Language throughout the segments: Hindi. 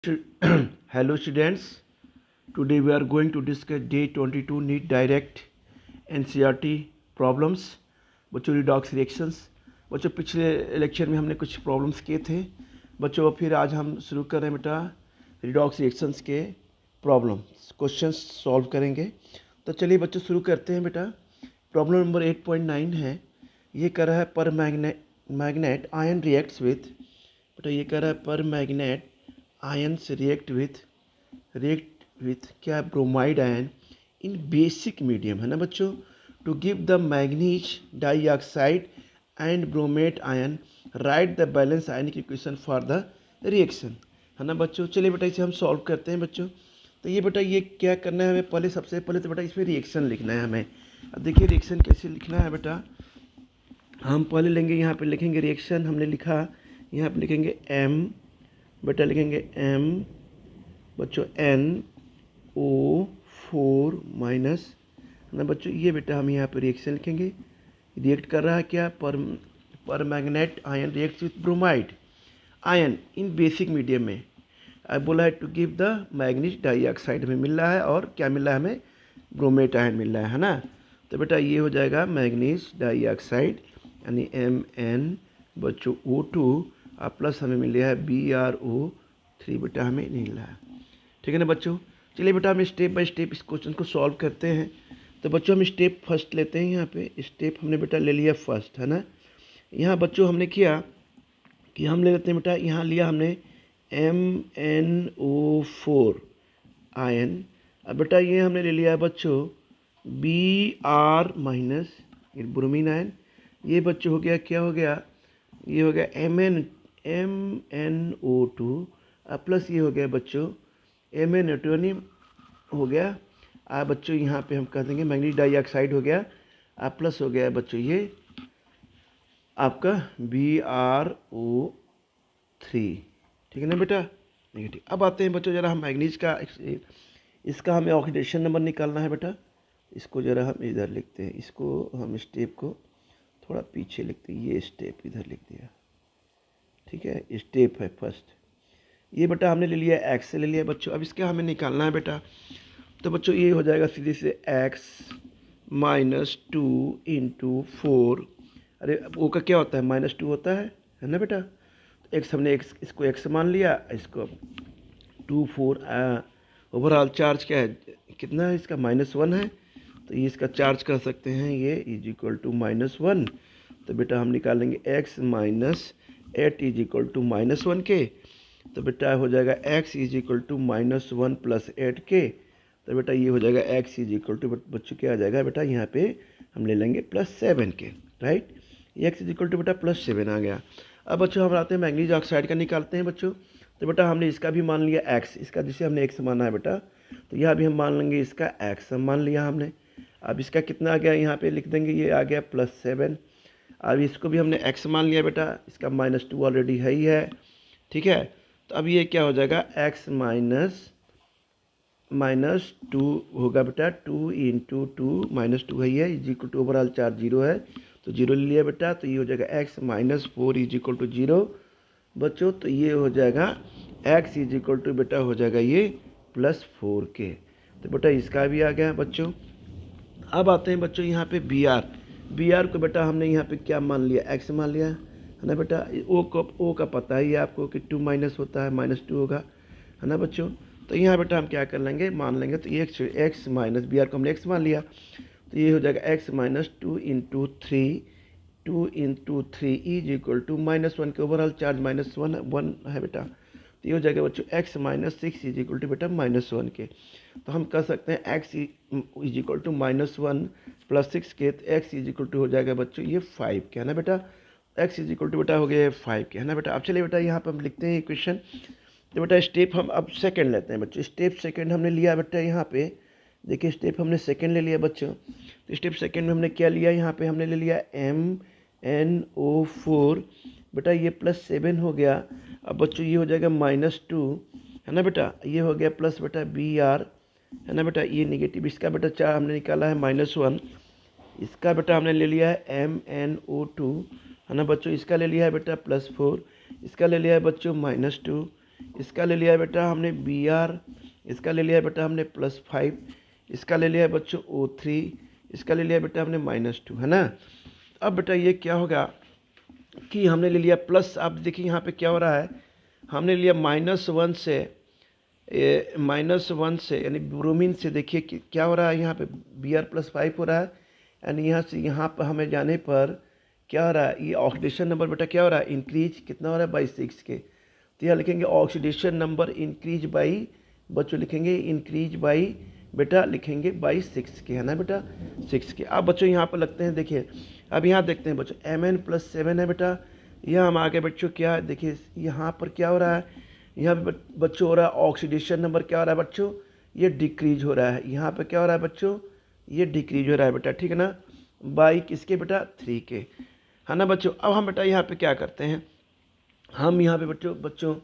Hello students, today we are going to discuss day 22 NEET Direct NCERT problems बच्चों रिडॉक्स रिएक्शंस। बच्चों पिछले लेक्चर में हमने कुछ प्रॉब्लम्स किए थे बच्चों, फिर आज हम शुरू कर रहे हैं बेटा रिडॉक्स रिएक्शंस के प्रॉब्लम्स क्वेश्चंस सॉल्व करेंगे। तो चलिए बच्चों शुरू करते हैं बेटा। प्रॉब्लम नंबर 8.9 है, ये कर रहा है पर मैग्नेट आयन रिएक्ट्स विथ, बेटा ये कर रहा है पर मैग्नेट आयन्स रिएक्ट विथ क्या है, bromide ion in basic medium, है ना बच्चों, to give the manganese dioxide and bromate ion, write the balance ionic equation for the reaction, है ना बच्चों। चलिए बेटा इसे हम सॉल्व करते हैं बच्चों। तो ये बेटा ये क्या करना है हमें, पहले सबसे पहले तो बेटा इसमें रिएक्शन लिखना है हमें। अब देखिए रिएक्शन कैसे लिखना है बेटा, हम पहले लेंगे यहाँ पे लिखेंगे रिएक्शन, हमने लिखा यहाँ पे लिखेंगे एम, बेटा लिखेंगे एम बच्चों NO4 माइनस, ना बच्चों ये बेटा हम यहाँ पे रिएक्शन लिखेंगे। रिएक्ट कर रहा है क्या, पर magnet ion react with bromide ion in basic medium में। अब बोला है to give the manganese dioxide में मिल रहा है, और क्या मिल रहा है हमें, ब्रोमेट आयन मिल रहा है ना। तो बेटा ये हो जाएगा मैग्नीज डाइऑक्साइड यानी MN बच्चों O2 और प्लस हमें मिल रहा है BrO3 बेटा हमें मिल रहा है, ठीक है ना बच्चों। चलिए बेटा हम स्टेप बाय स्टेप इस क्वेश्चन को सॉल्व करते हैं। तो बच्चों हम स्टेप फर्स्ट लेते हैं, यहाँ पे स्टेप हमने बेटा ले लिया फर्स्ट, है ना। यहाँ बच्चों हमने किया कि हम ले लेते हैं बेटा, यहाँ लिया हमने MnO4 आयन। अब बेटा ये हमने ले लिया बच्चों Br माइनस ब्रोमीन आयन, ये बच्चों हो गया क्या हो गया, ये हो गया MnO2 प्लस ये हो गया बच्चों MnO2 हो गया। बच्चों यहाँ पे हम कह देंगे मैग्नीज डाइऑक्साइड हो गया, प्लस हो गया बच्चों ये आपका BrO3, ठीक है ना बेटा, नेगेटिव। अब आते हैं बच्चों जरा हम मैग्नीज का इसका हमें ऑक्सीडेशन नंबर निकालना है बेटा। इसको जरा हम इधर लिखते हैं, इसको हम स्टेप को थोड़ा पीछे लिखते हैं, ये स्टेप इधर लिख दिया, ठीक है। स्टेप है फर्स्ट, ये बेटा हमने ले लिया एक्स से ले लिया बच्चों। अब इसका हमें निकालना है बेटा, तो बच्चों ये हो जाएगा सीधे से एक्स माइनस 2 × 4, अरे ओ का क्या होता है -2 होता है ना बेटा। तो एक्स हमने एक्स इसको एक्स मान लिया, इसको 2 4 ओवरऑल चार्ज क्या है, कितना है इसका -1 है, तो ये इसका चार्ज कर सकते हैं, ये इज इक्वल टू -1। तो बेटा हम निकालेंगे x minus 8 is equal to -1 के, तो बेटा हो जाएगा x is equal to -1 plus 8 के, तो बेटा ये हो जाएगा x इज इक्वल टू बच्चों क्या आ जाएगा बेटा, यहाँ पे हम ले लेंगे +7 के, right. x is equal to बेटा +7 आ गया। अब बच्चों हम आते हैं मैग्नीज ऑक्साइड का निकालते हैं बच्चों। तो बेटा हमने इसका भी मान लिया x, इसका जिसे हमने x माना है बेटा, तो यहाँ भी हम मान लेंगे इसका x हम मान लिया हमने। अब इसका कितना आ गया, यहाँ पे लिख देंगे, ये आ गया +7। अब इसको भी हमने x मान लिया बेटा, इसका -2 ऑलरेडी है ही है, ठीक है। तो अब ये क्या हो जाएगा, x -2 होगा बेटा, 2 × 2 -2 है ही है, is equal to overall charge 0 है, तो 0 ले लिया बेटा, तो ये हो जाएगा x -4 इज इक्वल टू 0 बच्चों। तो ये हो जाएगा x इज इक्वल टू बेटा हो जाएगा ये +4 के, तो बेटा इसका भी आ गया बच्चों। अब आते हैं बच्चों यहाँ पे बी आर को बेटा हमने यहाँ पे क्या मान लिया, x मान लिया, है ना बेटा। ओ का पता ही है आपको कि 2 माइनस होता है, -2 होगा, है ना बच्चों। तो यहाँ बेटा हम क्या कर लेंगे, मान लेंगे, तो ये x माइनस बी आर को हमने x मान लिया, तो ये हो जाएगा x -2 × 3 इज इक्वल टू -1 के, ओवरऑल चार्ज -1 है बेटा, तो ये हो जाएगा बच्चों x -6 इज इक्वल टू बेटा -1 के। तो हम कह सकते हैं x इज इक्वल टू -1 + 6 के, तो x इज इक्वल टू हो जाएगा बच्चों ये 5 के, है ना बेटा। x इज इक्वल टू बेटा हो गया 5 के, है ना बेटा। अब चलिए बेटा यहाँ पर हम लिखते हैं इक्वेशन। तो बेटा स्टेप हम अब सेकंड लेते हैं बच्चों, स्टेप सेकंड हमने लिया बेटा, यहाँ पे देखिए स्टेप हमने सेकंड ले लिया बच्चों। तो स्टेप सेकंड में हमने क्या लिया, यहाँ पे हमने ले लिया MnO4 बेटा, ये +7 हो गया। अब बच्चों ये हो जाएगा -2, है ना बेटा, ये हो गया प्लस बेटा Br, है ना बेटा, ये नेगेटिव, इसका बेटा चार हमने निकाला है -1, इसका बेटा हमने ले लिया है MnO2, है ना बच्चों, इसका ले लिया है बेटा +4, इसका ले लिया है बच्चों -2, इसका ले लिया है बेटा हमने Br, इसका ले लिया है बेटा हमने +5, इसका ले लिया है बच्चों O3, इसका ले लिया है बेटा हमने -2, है ना। अब बेटा ये क्या होगा कि हमने ले लिया प्लस, आप देखिए यहाँ पे क्या हो रहा है, हमने लिया -1 से -1 से यानी ब्रोमीन से, देखिए कि क्या हो रहा है यहाँ पे Br+5 हो रहा है, यानी यहाँ से यहाँ पर हमें जाने पर क्या हो रहा है, ये ऑक्सीडेशन नंबर बेटा क्या हो रहा है, इंक्रीज कितना हो रहा है, बाई 6 के। तो यहाँ लिखेंगे ऑक्सीडेशन नंबर इंक्रीज बाई, बच्चों लिखेंगे इंक्रीज बाई, बेटा लिखेंगे बाई 6 के, है ना बेटा 6 के। अब बच्चों यहाँ पर लगते हैं, देखिए अब यहाँ देखते हैं बच्चों Mn+7 है बेटा, यहाँ हम आगे बच्चों क्या है, देखिए यहाँ पर क्या हो रहा है, यहाँ पे बच्चों हो रहा है ऑक्सीडेशन नंबर क्या हो रहा है बच्चों, ये डिक्रीज हो रहा है, यहाँ पे क्या हो रहा है बच्चों, ये डिक्रीज हो रहा है बेटा, ठीक है ना, बाई किसके बेटा 3 के, है ना बच्चों। अब हम बेटा यहाँ पे क्या करते हैं, हम यहाँ पे बच्चों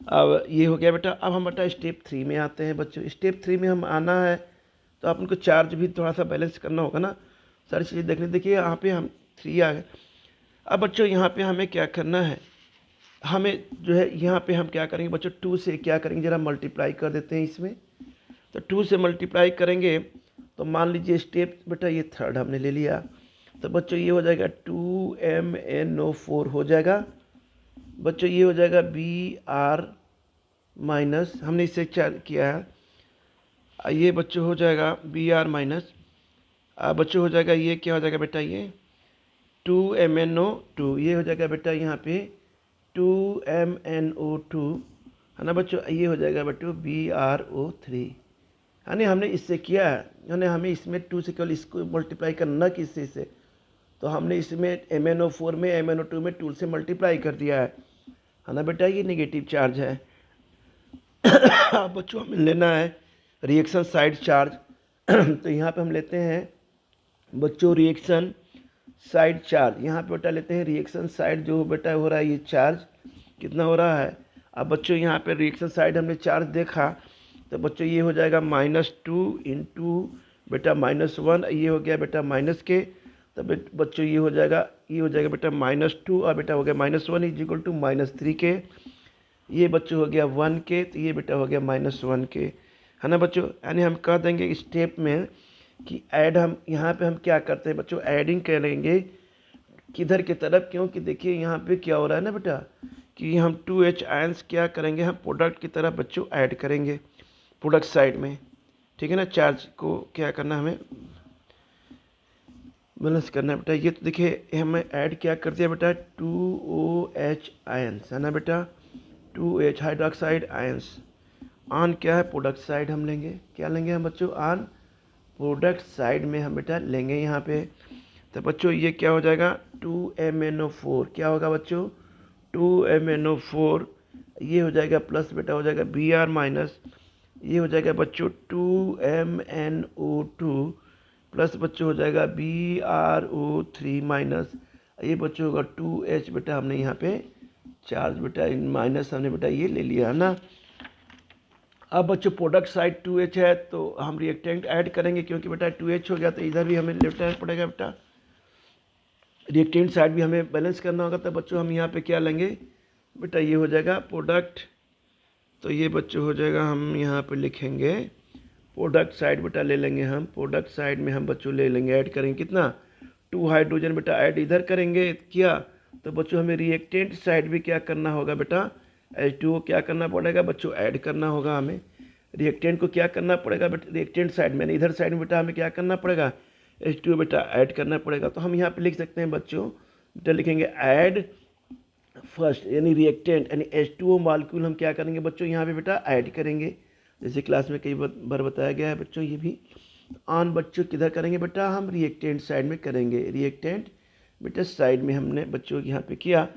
अब ये हो गया बेटा। अब हम बेटा स्टेप 3 में आते हैं बच्चों। स्टेप 3 में हम आना है तो अपन को चार्ज भी थोड़ा सा बैलेंस करना होगा ना, सारी चीज़ें देखने। देखिए यहाँ पे हम 3 आ गए। अब बच्चों यहाँ पे हमें क्या करना है, हमें जो है यहाँ पे हम क्या करेंगे बच्चों, 2 से क्या करेंगे, ज़रा मल्टीप्लाई कर देते हैं इसमें। तो 2 से मल्टीप्लाई करेंगे तो मान लीजिए स्टेप बेटा ये थर्ड हमने ले लिया, तो बच्चों ये हो जाएगा 2MnO4 हो जाएगा बच्चों, ये हो जाएगा Br माइनस, हमने इससे चार किया है, ये बच्चों हो जाएगा Br माइनस, बच्चों हो जाएगा ये क्या हो जाएगा बेटा, ये 2MnO2, ये हो जाएगा बेटा यहाँ पे 2MnO2, है ना बच्चों, ये हो जाएगा बच्चों BrO3, है ना। हमने इससे किया है, यानी हमें इसमें 2 से केवल इसको मल्टीप्लाई करना कि इससे, तो हमने इसमें MnO4 में MnO2 में 2 से मल्टीप्लाई कर दिया है ना बेटा, ये नेगेटिव चार्ज है। अब बच्चों हमें लेना है रिएक्शन साइड चार्ज। तो यहाँ पे हम लेते हैं बच्चों रिएक्शन साइड चार्ज, यहाँ पे बेटा लेते हैं रिएक्शन साइड जो बेटा हो रहा है, ये चार्ज कितना हो रहा है। अब बच्चों यहाँ पे रिएक्शन साइड हमने चार्ज देखा, तो बच्चों ये हो जाएगा -2 इंटू बेटा -1, ये हो गया बेटा माइनस के, तो बच्चों ये हो जाएगा बेटा -2, और बेटा हो गया -1 इज इक्वल टू -3 के, ये बच्चों हो गया 1 के, तो ये बेटा हो गया -1 के, है ना बच्चों। यानी हम कह देंगे स्टेप में कि ऐड, हम यहाँ पे हम क्या करते हैं बच्चों, ऐडिंग करेंगे किधर की तरफ, क्योंकि देखिए यहाँ पे क्या हो रहा है ना बेटा कि हम 2H आयंस क्या करेंगे, हम प्रोडक्ट की तरफ बच्चों ऐड करेंगे प्रोडक्ट साइड में, ठीक है ना। चार्ज को क्या करना, हमें बैलेंस करना है बेटा। ये तो देखिए हमें ऐड क्या कर दिया बेटा, 2OH आयंस, है ना बेटा, 2H हाइड्रोक्साइड आयंस, ऑन क्या है प्रोडक्ट साइड हम लेंगे, क्या लेंगे हम बच्चों, ऑन प्रोडक्ट साइड में हम बेटा लेंगे यहाँ पे। तो बच्चों ये क्या हो जाएगा 2MnO4, क्या होगा बच्चों 2MnO4, ये हो जाएगा प्लस बेटा हो जाएगा Br माइनस, ये हो जाएगा बच्चों 2MnO2 प्लस बच्चों हो जाएगा BrO3 माइनस, ये बच्चों होगा 2H बेटा, हमने यहाँ पे चार्ज बेटा माइनस हमने बेटा ये ले लिया है ना। अब बच्चों प्रोडक्ट साइड 2H है तो हम रिएक्टेंट ऐड करेंगे, क्योंकि बेटा 2H हो गया तो इधर भी हमें लेना पड़ेगा बेटा, रिएक्टेंट साइड भी हमें बैलेंस करना होगा। तो बच्चों हम यहाँ पे क्या लेंगे बेटा, ये हो जाएगा प्रोडक्ट, तो ये बच्चों हो जाएगा, हम यहाँ पे लिखेंगे प्रोडक्ट साइड बेटा ले लेंगे हम, प्रोडक्ट साइड में हम बच्चों ले लेंगे, ऐड करेंगे कितना 2 हाइड्रोजन बेटा ऐड इधर करेंगे किया, तो बच्चों हमें रिएक्टेंट साइड भी क्या करना होगा बेटा, H2O क्या करना पड़ेगा बच्चों, ऐड करना होगा हमें, रिएक्टेंट को क्या करना पड़ेगा बेटा, रिएक्टेंट साइड में इधर साइड में बेटा हमें क्या करना पड़ेगा, H2O बेटा ऐड करना पड़ेगा। तो हम यहाँ पे लिख सकते हैं बच्चों, बेटा लिखेंगे ऐड फर्स्ट, यानी रिएक्टेंट यानी H2O मॉलिक्यूल हम क्या करेंगे बच्चों, यहाँ पे बेटा ऐड करेंगे, जैसे क्लास में कई बार बताया गया है बच्चों। ये भी ऑन बच्चों किधर करेंगे बेटा, हम रिएक्टेंट साइड में करेंगे, रिएक्टेंट बेटा साइड में हमने बच्चों यहाँ पे किया,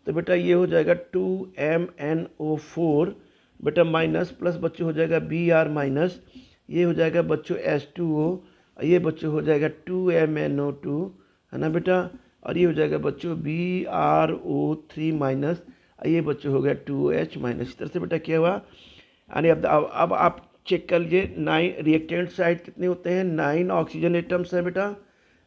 तो बेटा ये हो जाएगा 2MnO4 बेटा माइनस प्लस बच्चों हो जाएगा Br माइनस, ये हो जाएगा बच्चों H2O, ये बच्चों हो जाएगा 2MnO2, है ना बेटा, और ये हो जाएगा बच्चों BrO3 माइनस, ये बच्चों हो गया 2H माइनस। इस तरह से बेटा क्या हुआ, यानी अब आप चेक कर लीजिए 9 रिएक्टेंट साइड कितने होते हैं, 9 ऑक्सीजन एटम्स है बेटा,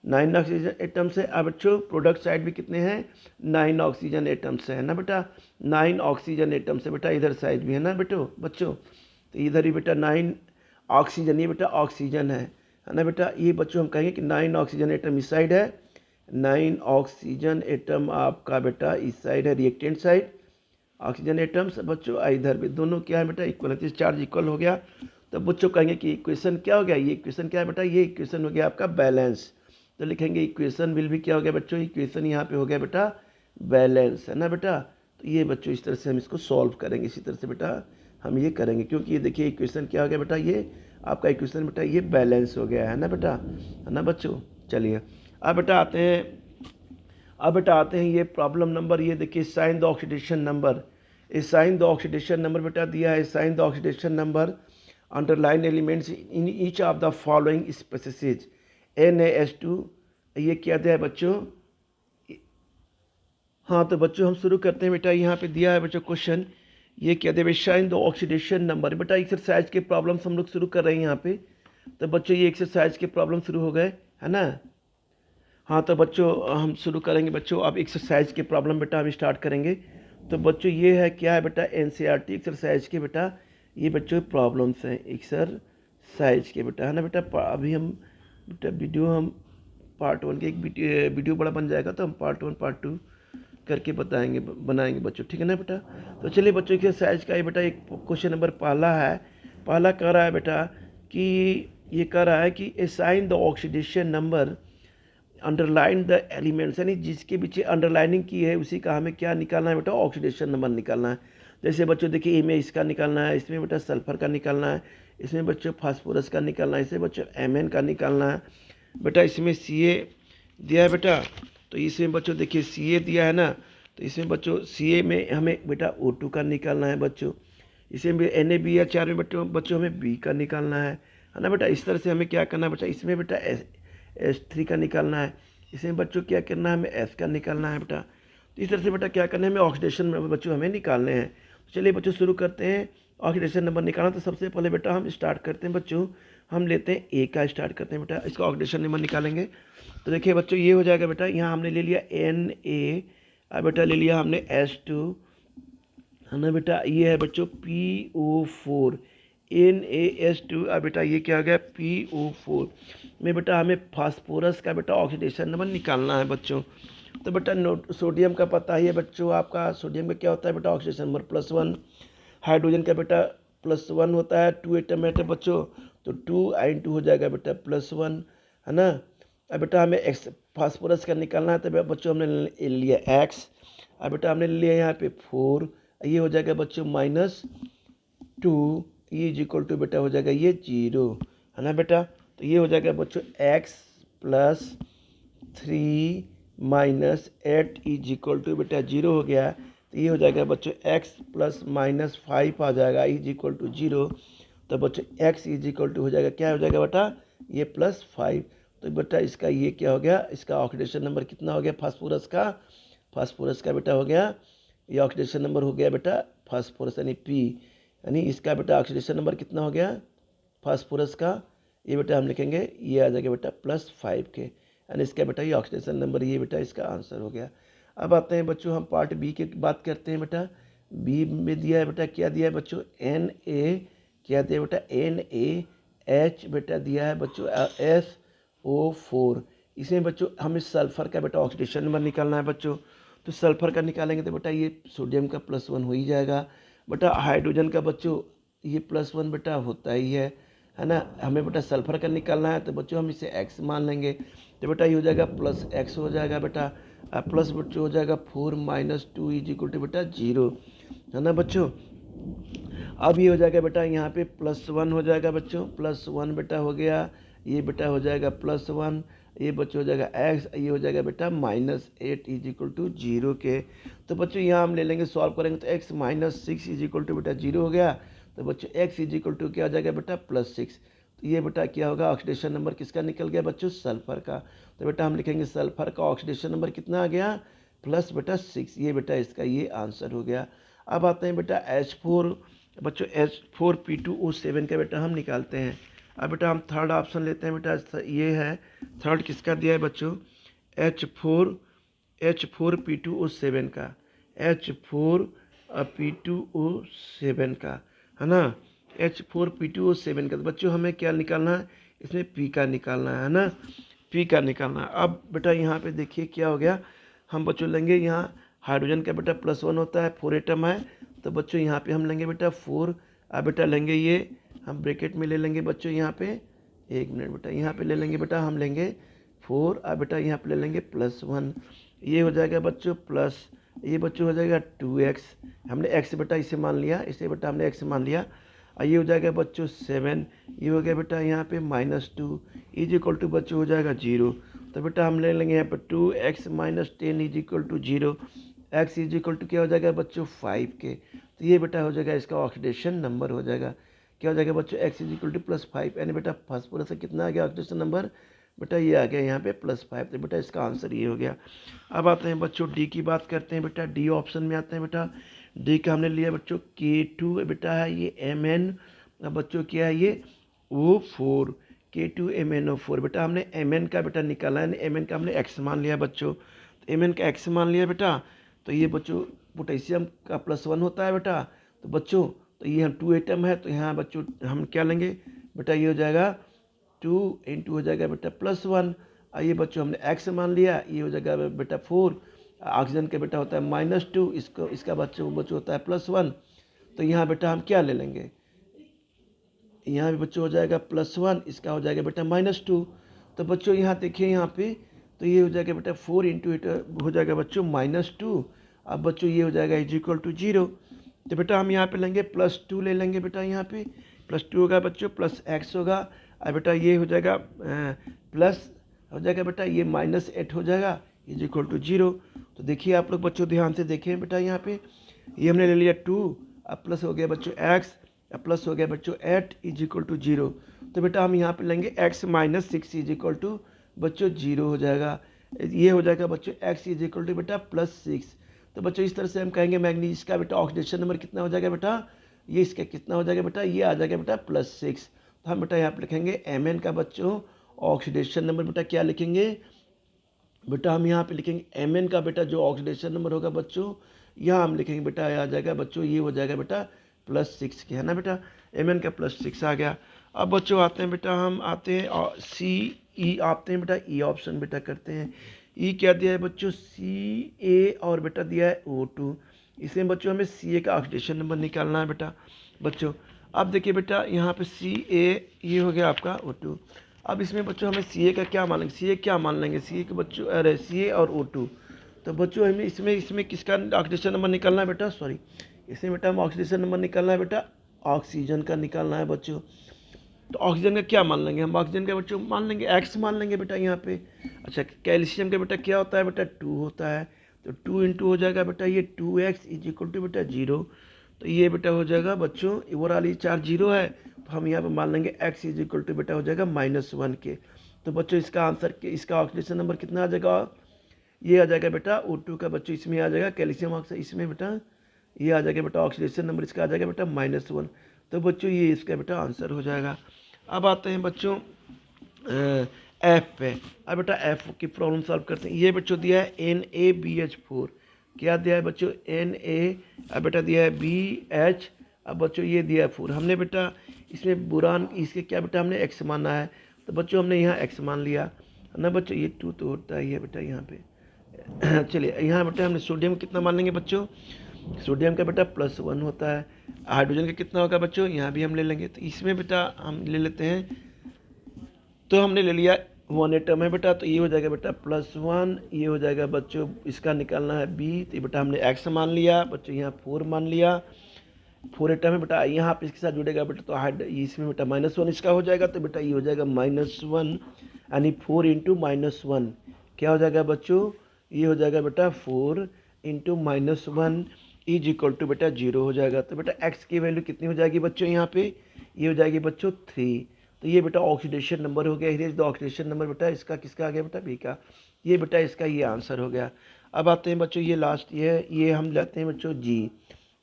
9 ऑक्सीजन एटम्स है। अब बच्चों प्रोडक्ट साइड भी कितने हैं, 9 ऑक्सीजन एटम्स है ना बेटा, 9 ऑक्सीजन एटम्स है बेटा, इधर साइड भी है ना बेटो बच्चों, तो इधर ही बेटा 9 ऑक्सीजन, ये बेटा ऑक्सीजन है ना बेटा। ये बच्चों हम कहेंगे कि 9 ऑक्सीजन एटम इस साइड है, 9 ऑक्सीजन एटम आपका बेटा इस साइड है, रिएक्टेंट साइड ऑक्सीजन एटम्स बच्चों, इधर भी दोनों क्या है बेटा इक्वल है, चार्ज इक्वल हो गया। तो बच्चों कहेंगे कि इक्वेशन क्या हो गया, ये इक्वेशन क्या है बेटा, ये इक्वेशन हो गया आपका बैलेंस। तो लिखेंगे इक्वेशन विल भी क्या हो गया बच्चों, इक्वेशन यहाँ पे हो गया बेटा बैलेंस है ना बेटा। तो ये बच्चों इस तरह से हम इसको सॉल्व करेंगे, इसी तरह से बेटा हम ये करेंगे, क्योंकि ये देखिए इक्वेशन क्या हो गया बेटा, ये आपका इक्वेशन बेटा ये बैलेंस हो गया है ना बेटा, है ना बच्चों। चलिए अब बेटा आते हैं, अब बेटा आते हैं ये प्रॉब्लम नंबर, ये देखिए साइन द ऑक्सीडेशन नंबर। इस साइन द ऑक्सीडेशन नंबर बेटा दिया है, sign the oxidation number underline elements in each of the following species NaS2, ये क्या दिया है बच्चों। हाँ तो बच्चों हम शुरू करते हैं बेटा, यहाँ पे दिया है बच्चों क्वेश्चन, ये क्या दिया है, साइन द ऑक्सीडेशन नंबर। बेटा एक्सरसाइज के प्रॉब्लम्स हम लोग शुरू कर रहे हैं यहाँ पे, तो बच्चों ये एक्सरसाइज के प्रॉब्लम शुरू हो गए है ना। हाँ तो बच्चों हम शुरू करेंगे बच्चों, अब एक्सरसाइज के प्रॉब्लम बेटा हम स्टार्ट करेंगे। तो बच्चों ये है क्या है बेटा, NCERT एक्सरसाइज के बेटा ये बच्चों प्रॉब्लम्स हैं एक्सरसाइज के बेटा, है ना बेटा। अभी हम बेटा वीडियो हम पार्ट 1 के एक वीडियो बड़ा बन जाएगा, तो हम पार्ट 1 पार्ट 2 करके बताएंगे बनाएंगे बच्चों, ठीक है ना बेटा। तो चलिए बच्चों एक्सरसाइज का ये बेटा एक क्वेश्चन नंबर पहला है, पहला कह रहा है बेटा कि ये कह रहा है कि assign the oxidation number underline the elements, यानी जिसके पीछे अंडरलाइनिंग की है उसी का हमें क्या निकालना है बेटा, ऑक्सीडेशन नंबर निकालना है। जैसे बच्चों देखिए ए में इसका निकालना है, इसमें बेटा सल्फर का निकालना है, इसमें बच्चों फास्फोरस का निकालना है, इसमें बच्चों Mn का निकालना है बेटा, इसमें Ca दिया है बेटा, तो इसमें बच्चों देखिए Ca दिया है ना, तो इसमें बच्चों Ca में हमें बेटा O2 का निकालना है बच्चों, इसमें भी NaBr में बच्चों हमें B का निकालना है ना बेटा। इस तरह से हमें क्या करना है बेटा, इसमें बेटा H3 का निकालना है, इसमें बच्चों क्या करना है, हमें S का निकालना है बेटा। तो इस तरह से बेटा क्या करना है, हमें ऑक्सीडेशन नंबर बच्चों हमें निकालने हैं। तो चलिए बच्चों शुरू करते हैं ऑक्सीडेशन नंबर निकालना। तो सबसे पहले बेटा हम स्टार्ट करते हैं बच्चों, हम लेते हैं A का स्टार्ट करते हैं बेटा, इसका ऑक्सीडेशन नंबर निकालेंगे। तो देखिए बच्चों ये हो जाएगा बेटा, यहाँ हमने ले लिया Na, अब बेटा ले लिया हमने H2 है ना बेटा, ये है बच्चों PO4 NaS2, अब बेटा ये क्या हो गया PO4 में बेटा हमें फास्फोरस का बेटा ऑक्सीडेशन नंबर निकालना है बच्चों। तो बेटा सोडियम का पता ही है बच्चों, आपका सोडियम का क्या होता है बेटा ऑक्सीडेशन नंबर +1, हाइड्रोजन का बेटा +1 होता है, 2 एटम है बच्चों, तो 2 हो जाएगा बेटा +1 है ना। अब बेटा हमें एक्स फास्फोरस का निकालना है, तो बच्चों हमने ले लिया X, अब बेटा हमने ले लिया यहाँ पे 4, ये हो जाएगा बच्चों -2, ये इज इक्वल टू बेटा हो जाएगा ये 0 है ना बेटा। तो ये हो जाएगा बच्चों X + 3 - 8 इज इक्वल टू बेटा 0 हो गया। तो ये हो जाएगा बच्चों X + -5 आ जाएगा इज इक्वल टू 0। तो बच्चों X इज इक्वल टू हो जाएगा, क्या हो जाएगा बेटा ये +5। तो बेटा इसका ये क्या हो गया, इसका ऑक्सीडेशन नंबर कितना हो गया फास्फोरस का बेटा हो गया, ये ऑक्सीडेशन नंबर हो गया बेटा फास्फोरस यानी P, यानी इसका बेटा ऑक्सीडेशन नंबर कितना हो गया फास्फोरस का, ये बेटा हम लिखेंगे ये आ जाएगा बेटा +5 के, यानी इसका बेटा ये ऑक्सीडेशन नंबर, ये बेटा इसका आंसर हो गया। अब आते हैं बच्चों हम पार्ट बी की बात करते हैं बेटा। बी में दिया है बेटा, क्या दिया है बच्चों Na, क्या दिया बेटा NaH बेटा दिया है बच्चों SO4, इसमें बच्चों हमें सल्फर का बेटा ऑक्सीडेशन नंबर निकालना है बच्चों। तो सल्फर का निकालेंगे तो बेटा ये सोडियम का +1 हो ही जाएगा बेटा, हाइड्रोजन का बच्चों ये +1 बेटा होता ही है ना। हमें बेटा सल्फर का निकालना है, तो बच्चों हम इसे X मान लेंगे, तो बेटा ये हो जाएगा +X हो जाएगा बेटा, प्लस बच्चों हो जाएगा 4 - 2 इज इक्वल टू बेटा 0 है ना बच्चों। अब ये हो जाएगा बेटा यहाँ पे +1 हो जाएगा बच्चों, +1 बेटा हो गया, ये बेटा हो जाएगा +1, ये बच्चों हो जाएगा X, ये हो जाएगा बेटा -8 इज इक्वल टू 0 के। तो बच्चों यहाँ हम ले लेंगे सॉल्व करेंगे, तो X - 6 इज इक्वल टू बेटा 0 हो गया। तो बच्चों X इज इक्वल टू क्या हो जाएगा बेटा +6। तो ये बेटा क्या होगा, ऑक्सीडेशन नंबर किसका निकल गया बच्चों सल्फर का। तो बेटा हम लिखेंगे सल्फर का ऑक्सीडेशन नंबर कितना आ गया बेटा 6, ये बेटा इसका ये आंसर हो गया। अब आते हैं बेटा H4 बच्चों, H4P2O7 का बेटा हम निकालते हैं। अब बेटा हम थर्ड ऑप्शन लेते हैं बेटा, ये है थर्ड किसका दिया है बच्चों, H4P2O7 का, H4P2O7 का, है ना, H4P2O7 का। तो बच्चों हमें क्या निकालना है, इसमें P का निकालना है ना, P का निकालना है। अब बेटा यहाँ पे देखिए क्या हो गया, हम बच्चों लेंगे यहाँ हाइड्रोजन का बेटा +1 होता है, 4 एटम है, तो बच्चों यहाँ पे हम लेंगे बेटा 4। अब बेटा लेंगे ये हम ब्रैकेट में ले लेंगे बच्चों यहाँ पे, एक मिनट बेटा, यहाँ पे ले लेंगे बेटा, हम लेंगे 4। अब बेटा यहाँ पे ले लेंगे +1, ये हो जाएगा बच्चों प्लस, ये बच्चों हो जाएगा 2x, हमने x बेटा इसे मान लिया, इसे बेटा हमने x मान लिया। और ये हो जाएगा बच्चों 7, ये हो गया बेटा यहाँ पे -2 इज इक्वल टू बच्चों हो जाएगा 0। तो बेटा हम ले लेंगे यहाँ पर 2x - 10 is equal to 0, x is equal to क्या हो जाएगा बच्चों 5 के। तो ये बेटा हो जाएगा इसका ऑक्सीडेशन नंबर हो जाएगा, क्या हो जाएगा बच्चों, x इज इक्वल टू +5, यानी बेटा फास्फोरस से कितना आ गया ऑक्सीडेशन नंबर, बेटा ये आ गया यहाँ पे +5। तो बेटा इसका आंसर ये हो गया। अब आते हैं बच्चों डी की बात करते हैं बेटा, डी ऑप्शन में आते हैं बेटा। डी का हमने लिया बच्चों K2 बेटा है ये Mn, अब बच्चों क्या है ये O4, K2MnO4। बेटा हमने Mn का बेटा निकाला है, Mn का हमने x मान लिया बच्चों, तो Mn का x मान लिया बेटा। तो ये बच्चों पोटेशियम का +1 होता है बेटा, तो बच्चों तो ये हम 2 एटम है, तो यहाँ बच्चों हम क्या लेंगे बेटा, ये हो जाएगा 2 × हो जाएगा बेटा +1। आइए बच्चों हमने x मान लिया, ये हो जाएगा बेटा 4, ऑक्सीजन का बेटा होता है -2, इसको इसका बच्चों होता है +1। तो यहाँ बेटा हम क्या ले लेंगे, यहाँ भी बच्चों हो जाएगा +1, इसका हो जाएगा बेटा -2। तो बच्चों यहाँ देखिए यहाँ पे, तो ये हो जाएगा बेटा 4 × हो जाएगा बच्चों -2। अब बच्चों ये हो जाएगा इज इक्वल टू 0। तो बेटा हम यहाँ पे लेंगे +2 ले लेंगे बेटा, यहाँ पे +2 होगा बच्चों, +x होगा। अब बेटा ये हो जाएगा प्लस हो जाएगा बेटा, ये -8 हो जाएगा इज इक्वल टू 0। तो देखिए आप लोग बच्चों ध्यान से देखें बेटा, यहाँ पे ये हमने ले लिया 2, अब प्लस हो गया बच्चों x, अब प्लस हो गया बच्चों 8 इज इक्वल टू 0। तो बेटा हम यहाँ पे लेंगे x - 6 इज इक्वल टू बच्चों 0 हो जाएगा, ये हो जाएगा बच्चों x इज इक्वल टू बेटा +6। तो बच्चों इस तरह से हम कहेंगे मैग्नीज का बेटा ऑक्सीडेशन नंबर कितना हो जाएगा बेटा, ये इसका कितना हो जाएगा बेटा, ये आ जाएगा बेटा +6। तो हम बेटा यहाँ पे लिखेंगे Mn का बच्चों ऑक्सीडेशन नंबर बेटा क्या लिखेंगे बेटा, हम यहाँ पे लिखेंगे Mn का बेटा जो ऑक्सीडेशन नंबर होगा बच्चों, यहाँ हम लिखेंगे बेटा आ जाएगा बच्चों, ये हो जाएगा बेटा +6 के, है ना बेटा, Mn का +6 आ गया। अब बच्चों आते हैं बेटा, हम आते हैं CE आते हैं बेटा, ई ऑप्शन बेटा करते हैं। ई क्या दिया है बच्चों, Ca और बेटा दिया है O2। इसमें बच्चों हमें Ca का ऑक्सीडेशन नंबर निकालना है बेटा बच्चों। अब देखिए बेटा यहाँ पे Ca ये हो गया आपका O2। अब इसमें बच्चों हमें Ca का क्या मान लेंगे, Ca क्या मान लेंगे, Ca के बच्चों अरे Ca और O2। तो बच्चों हमें इसमें किसका ऑक्सीडेशन नंबर निकालना है बेटा, सॉरी इसमें बेटा हम ऑक्सीडेशन नंबर निकालना है बेटा, ऑक्सीजन का निकालना है बच्चों। तो ऑक्सीजन का क्या मान लेंगे हम, ऑक्सीजन का बच्चों मान लेंगे x मान लेंगे बेटा यहाँ पे। अच्छा कैल्शियम का बेटा क्या होता है बेटा 2 होता है, तो 2 × हो जाएगा बेटा ये 2x इज इक्वल टू बेटा 0। तो ये बेटा हो जाएगा बच्चों ओवरऑल ये चार्ज 0 है, तो हम यहाँ पे मान लेंगे x इज इक्वल टू बेटा हो जाएगा -1 के। तो बच्चों इसका आंसर इसका ऑक्सीडेशन नंबर कितना आ जाएगा, ये आ जाएगा बेटा O2 का बच्चों, इसमें आ जाएगा कैल्शियम ऑक्साइड, इसमें बेटा ये आ जाएगा बेटा ऑक्सीडेशन नंबर इसका आ जाएगा बेटा -1। तो बच्चों ये इसका बेटा आंसर हो जाएगा। अब आते हैं बच्चों एफ पे। अब बेटा एफ की प्रॉब्लम सॉल्व करते हैं। ये बच्चों दिया है NaBH4, क्या दिया है बच्चों Na, अब बेटा दिया है BH, अब बच्चों ये दिया है 4। हमने बेटा इसमें बुरान इसके क्या बेटा हमने x माना है, तो बच्चों हमने यहाँ x मान लिया ना बच्चों, ये 2 तो होता ही है बेटा यहाँ पे। चलिए यहाँ बेटा हमने सोडियम कितना मान लेंगे बच्चों, सोडियम का बेटा +1 होता है। हाइड्रोजन का कितना होगा बच्चों, यहाँ भी हम ले लेंगे, तो इसमें बेटा हम ले लेते हैं, तो हमने ले लिया 1 एटम है बेटा, तो ये हो जाएगा बेटा +1, ये हो जाएगा बच्चों इसका निकालना है B, तो ये बेटा हमने x मान लिया बच्चों, यहाँ 4 मान लिया, 4 एटम है बेटा, यहाँ पे इसके साथ जुड़ेगा बेटा, तो इसमें बेटा -1 इसका हो जाएगा, तो बेटा ये हो जाएगा -1, यानी 4 × -1 क्या हो जाएगा बच्चों, ये हो जाएगा बेटा 4 × -1 इज इक्वल टू बेटा 0 हो जाएगा। तो बेटा x की वैल्यू कितनी हो जाएगी बच्चों, यहाँ पे ये हो जाएगी बच्चों 3। तो ये बेटा ऑक्सीडेशन नंबर हो गया, here is the oxidation number बेटा, इसका किसका आ गया बेटा B का, ये बेटा इसका ये आंसर हो गया। अब आते हैं बच्चों ये लास्ट ये हम लेते हैं बच्चों G।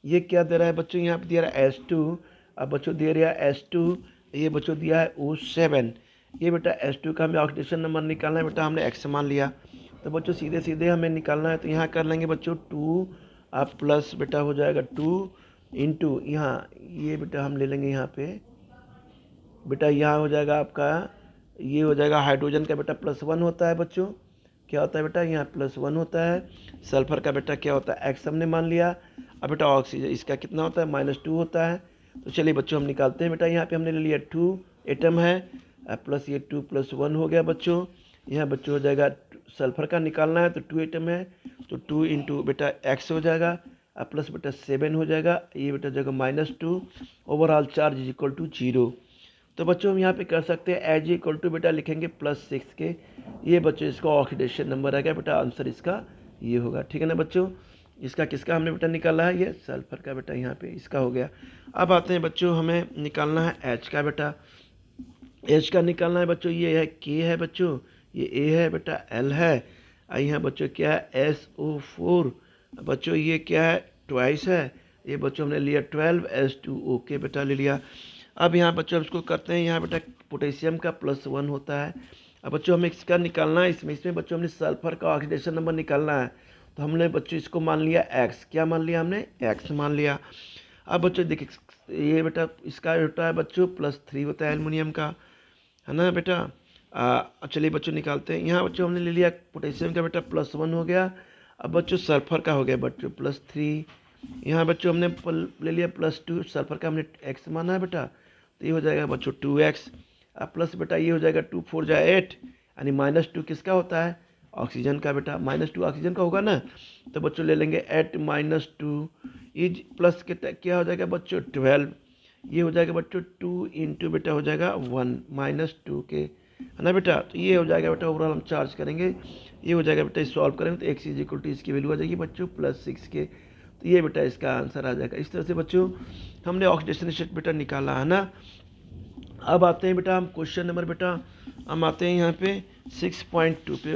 ये क्या दे रहा है बच्चों, यहाँ पे दे रहा है S2, अब बच्चों दे रहा है S2, ये बच्चों दिया है O7, ये बेटा H2 का हमें ऑक्सीडेशन नंबर निकालना है बेटा, हमने x मान लिया। तो बच्चों सीधे सीधे हमें निकालना है, तो यहाँ कर लेंगे बच्चों 2 अब प्लस बेटा हो जाएगा 2 इंटू यहाँ ये बेटा हम ले लेंगे यहाँ पे बेटा, यहाँ हो जाएगा आपका, ये हो जाएगा हाइड्रोजन का बेटा +1 होता है बच्चों, क्या होता है बेटा यहाँ +1 होता है। सल्फर का बेटा क्या होता है x हमने मान लिया। अब बेटा ऑक्सीजन इसका कितना होता है -2 होता है। तो चलिए बच्चों हम निकालते हैं बेटा, यहाँ पे हमने ले लिया 2 एटम है प्लस ये 2 + 1 हो गया बच्चों। यहाँ बच्चों हो जाएगा सल्फर का निकालना है तो 2 एटम है तो 2 इंटू बेटा x हो जाएगा प्लस बेटा 7 हो जाएगा, ये बेटा जगह -2, overall charge is equal to 0। तो बच्चों हम यहाँ पे कर सकते हैं एज इक्वल टू बेटा लिखेंगे +6 के, ये बच्चों इसका ऑक्सीडेशन नंबर आ गया बेटा, आंसर इसका ये होगा। ठीक है ना बच्चों, इसका किसका हमने बेटा निकाला है, ये सल्फर का बेटा यहाँ पे इसका हो गया। अब आते हैं बच्चों, हमें निकालना है H का बेटा, H का निकालना है बच्चों, ये है K है बच्चों, ये A है बेटा, L है, यहाँ बच्चों क्या है SO4 बच्चों, ये क्या है ट्वाइस है, ये बच्चों हमने लिया 12H2O के बेटा ले लिया। अब यहाँ बच्चों इसको करते हैं, यहाँ बेटा पोटेशियम का +1 होता है। अब बच्चों हमें इसका निकालना है, इसमें बच्चों हमने सल्फर का ऑक्सीडेशन नंबर निकालना है। तो हमने बच्चों इसको मान लिया x, क्या मान लिया हमने x मान लिया। अब बच्चों देखिए ये बेटा इसका होता है बच्चों +3 होता है एल्युमिनियम का, है ना बेटा। चलिए बच्चों निकालते हैं, यहाँ बच्चों हमने ले लिया पोटेशियम का बेटा +1 हो गया। अब बच्चों सल्फर का हो गया बच्चों +3, यहाँ बच्चों हमने ले लिया +2, सल्फर का हमने x माना है बेटा, तो ये हो जाएगा बच्चों 2x। अब प्लस बेटा ये हो जाएगा 2 4 जा 8, यानी -2 किसका होता है ऑक्सीजन का बेटा, -2 ऑक्सीजन का होगा ना। तो बच्चों ले लेंगे 8 -2 इज प्लस के क्या हो जाएगा बच्चों 12, ये हो जाएगा बच्चों 2 इंटू बेटा हो जाएगा 1 -2 के, है ना बेटा। तो ये हो जाएगा बेटा, ओवरऑल हम चार्ज करेंगे, ये हो जाएगा बेटा सॉल्व करेंगे तो x इज इक्वल टू इसकी वैल्यू आ जाएगी बच्चों +6 के। तो ये बेटा इसका आंसर आ जाएगा। इस तरह से बच्चों हमने ऑक्सीडेशन स्टेट बेटा निकाला, है ना। अब आते हैं बेटा हम क्वेश्चन नंबर बेटा, हम आते हैं यहाँ पे 6.2 पे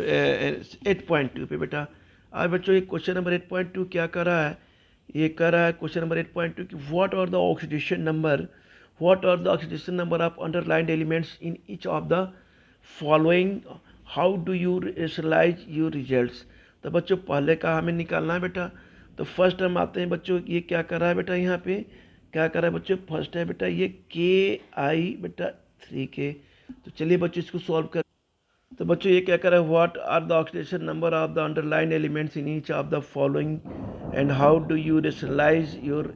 8.2 पे बेटा। अब बच्चों ये क्वेश्चन नंबर 8.2 क्या कर रहा है, ये कर रहा है क्वेश्चन नंबर 8.2 कि what are the oxidation number of underlined elements in each of the following, how do you rationalise your results. तो बच्चों पहले का हमें निकालना है बेटा। तो फर्स्ट हम आते हैं बच्चों, ये क्या कर रहा है बेटा, यहाँ पे क्या कर रहा है बच्चों, फर्स्ट है बेटा ये KI बेटा 3K। तो चलिए बच्चों इसको सॉल्व कर। तो बच्चों ये क्या कर रहा है, what are the oxidation number of the underline elements in each of the following and how do you rationalise your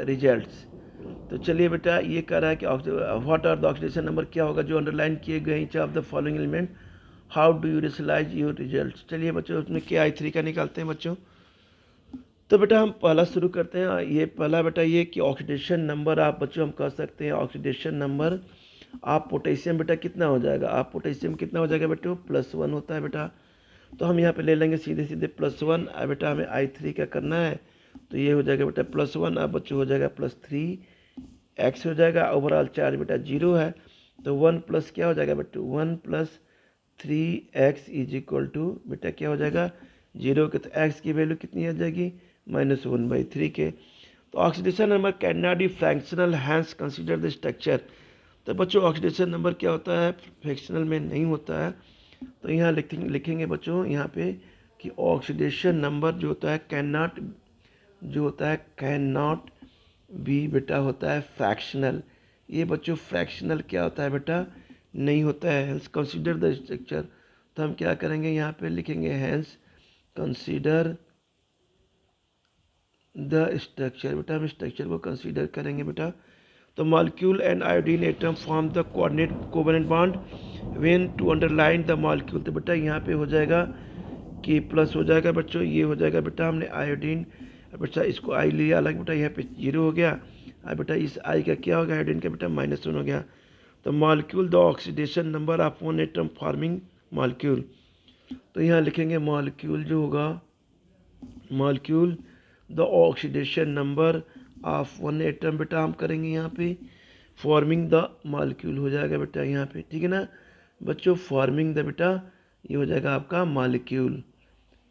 results. तो चलिए बेटा ये कह रहा है कि what are the oxidation number क्या होगा जो अंडरलाइन किए गए each of the following element, how do you rationalise your results. चलिए बच्चों उसमें KI3 का निकालते हैं बच्चों। तो बेटा हम पहला शुरू करते हैं, ये पहला बेटा ये कि ऑक्सीडेशन नंबर आप बच्चों हम कह सकते हैं ऑक्सीडेशन नंबर आप पोटेशियम बेटा कितना हो जाएगा, आप पोटेशियम कितना हो जाएगा बेटा +1 होता है बेटा। तो हम यहाँ पे ले लेंगे सीधे सीधे +1, अब बेटा हमें I3 का करना है, तो ये हो जाएगा बेटा +1, अब बच्चों हो जाएगा +3 x हो जाएगा, ओवरऑल चार्ज बेटा 0 है, तो 1 प्लस क्या हो जाएगा बेटा 1 + 3x इज इक्वल टू बेटा क्या हो जाएगा 0 के, तो x की वैल्यू कितनी आ जाएगी -1/3 के। तो oxidation number can not be fractional, hence consider the structure. तो बच्चों ऑक्सीडेशन नंबर क्या होता है, फ्रैक्शनल में नहीं होता है। तो यहाँ लिखेंगे बच्चों यहाँ पे कि ऑक्सीडेशन नंबर जो होता है कैन नॉट बी बेटा होता है फ्रैक्शनल। ये बच्चों फ्रैक्शनल क्या होता है बेटा नहीं होता है, हैंस कंसीडर द स्ट्रक्चर। तो हम क्या करेंगे यहाँ पे लिखेंगे हैंस कंसीडर द स्ट्रक्चर, बेटा हम स्ट्रक्चर को कंसीडर करेंगे बेटा। तो molecule and iodine atom form the covalent bond when to underline the molecule. तो बेटा यहाँ पे हो जाएगा कि प्लस हो जाएगा बच्चों, ये हो जाएगा बेटा हमने आयोडीन बेटा इसको आई लिया अलग बेटा, यहाँ पे 0 हो गया। अब बेटा इस आई का क्या हो गया आयोडीन का बेटा -1 हो गया। तो molecule the oxidation number of one atom forming molecule. तो यहाँ लिखेंगे मॉलिक्यूल जो होगा molecule the oxidation number of one atom बेटा हम करेंगे यहाँ पे फॉर्मिंग द मॉलिक्यूल हो जाएगा बेटा यहाँ पे, ठीक है ना बच्चों। फॉर्मिंग द बेटा ये हो जाएगा आपका मॉलिक्यूल,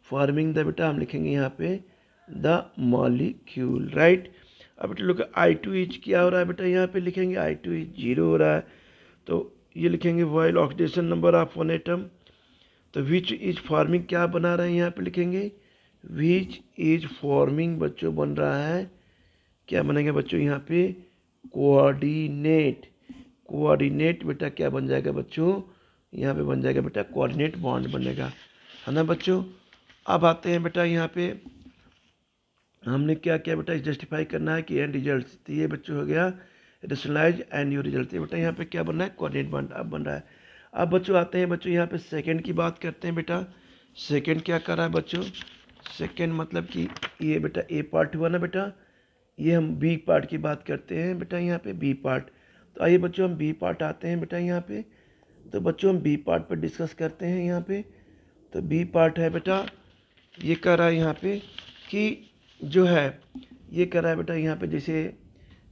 फॉर्मिंग द बेटा हम लिखेंगे यहाँ पे द मॉलिक्यूल, राइट। अब बेटा लोग I2 इज क्या हो रहा है बेटा, यहाँ पे लिखेंगे I2 इज 0 हो रहा है। तो ये लिखेंगे while oxidation number of one atom. तो विच इज फॉर्मिंग क्या बना रहे हैं यहाँ पे लिखेंगे विच इज फॉर्मिंग बच्चों बन रहा है, क्या बनेगा बच्चों यहाँ पे कोऑर्डिनेट। कोऑर्डिनेट बेटा क्या बन जाएगा बच्चों, यहाँ पे बन जाएगा बेटा कोऑर्डिनेट बॉन्ड बनेगा, है ना बच्चों। अब आते हैं बेटा यहाँ पे हमने क्या किया बेटा जस्टिफाई करना है कि एंड रिजल्ट। तो ये बच्चों हो गया रेशनलाइज एंड न्यू रिजल्ट। ये बेटा यहाँ पे क्या बन रहा है कोऑर्डिनेट बॉन्ड अब बन रहा है। अब बच्चों आते हैं बच्चों यहाँ पे सेकंड की बात करते हैं बेटा। सेकंड क्या कर रहा है बच्चों, सेकंड मतलब कि ये बेटा ए पार्ट हुआ ना बेटा, ये हम बी पार्ट की बात करते हैं बेटा यहाँ पे बी पार्ट। तो आइए बच्चों हम बी पार्ट आते हैं बेटा यहाँ पे। तो बच्चों हम बी पार्ट पर डिस्कस करते हैं यहाँ पे। तो बी पार्ट है बेटा, ये कह रहा है यहाँ पे कि जो है ये कह रहा है बेटा यहाँ पे जैसे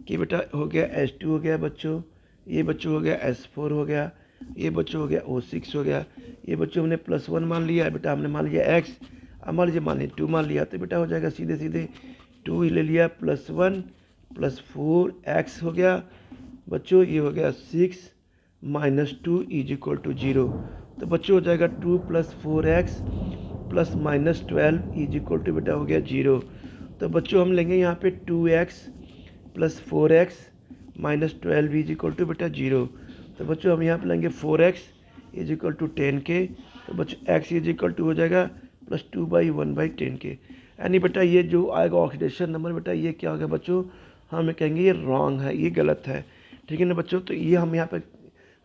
कि बेटा हो गया H2 हो गया बच्चों, ये बच्चों हो गया S4 हो गया, ये बच्चों हो गया O6 हो गया, ये बच्चों हमने +1 मान लिया है बेटा, हमने मान लिया x, अब मान लीजिए मान लिया 2 मान लिया, तो बेटा हो जाएगा सीधे सीधे 2 ले लिया +1 +4x हो गया बच्चों, ये हो गया 6 -2 = 0। तो बच्चों हो जाएगा 2 + 4x + -12 = बेटा हो गया 0। तो बच्चों हम लेंगे यहाँ पे 2x + 4x -12 = बेटा 0। तो बच्चों हम यहाँ पे लेंगे 4x = 10 के, तो बच्चों x हो जाएगा +2/1/10 के। यानी बेटा ये जो आएगा ऑक्सीडेशन नंबर बेटा ये क्या होगा बच्चों, हम कहेंगे ये रॉन्ग है, ये गलत है, ठीक है ना बच्चों। तो ये हम यहाँ पे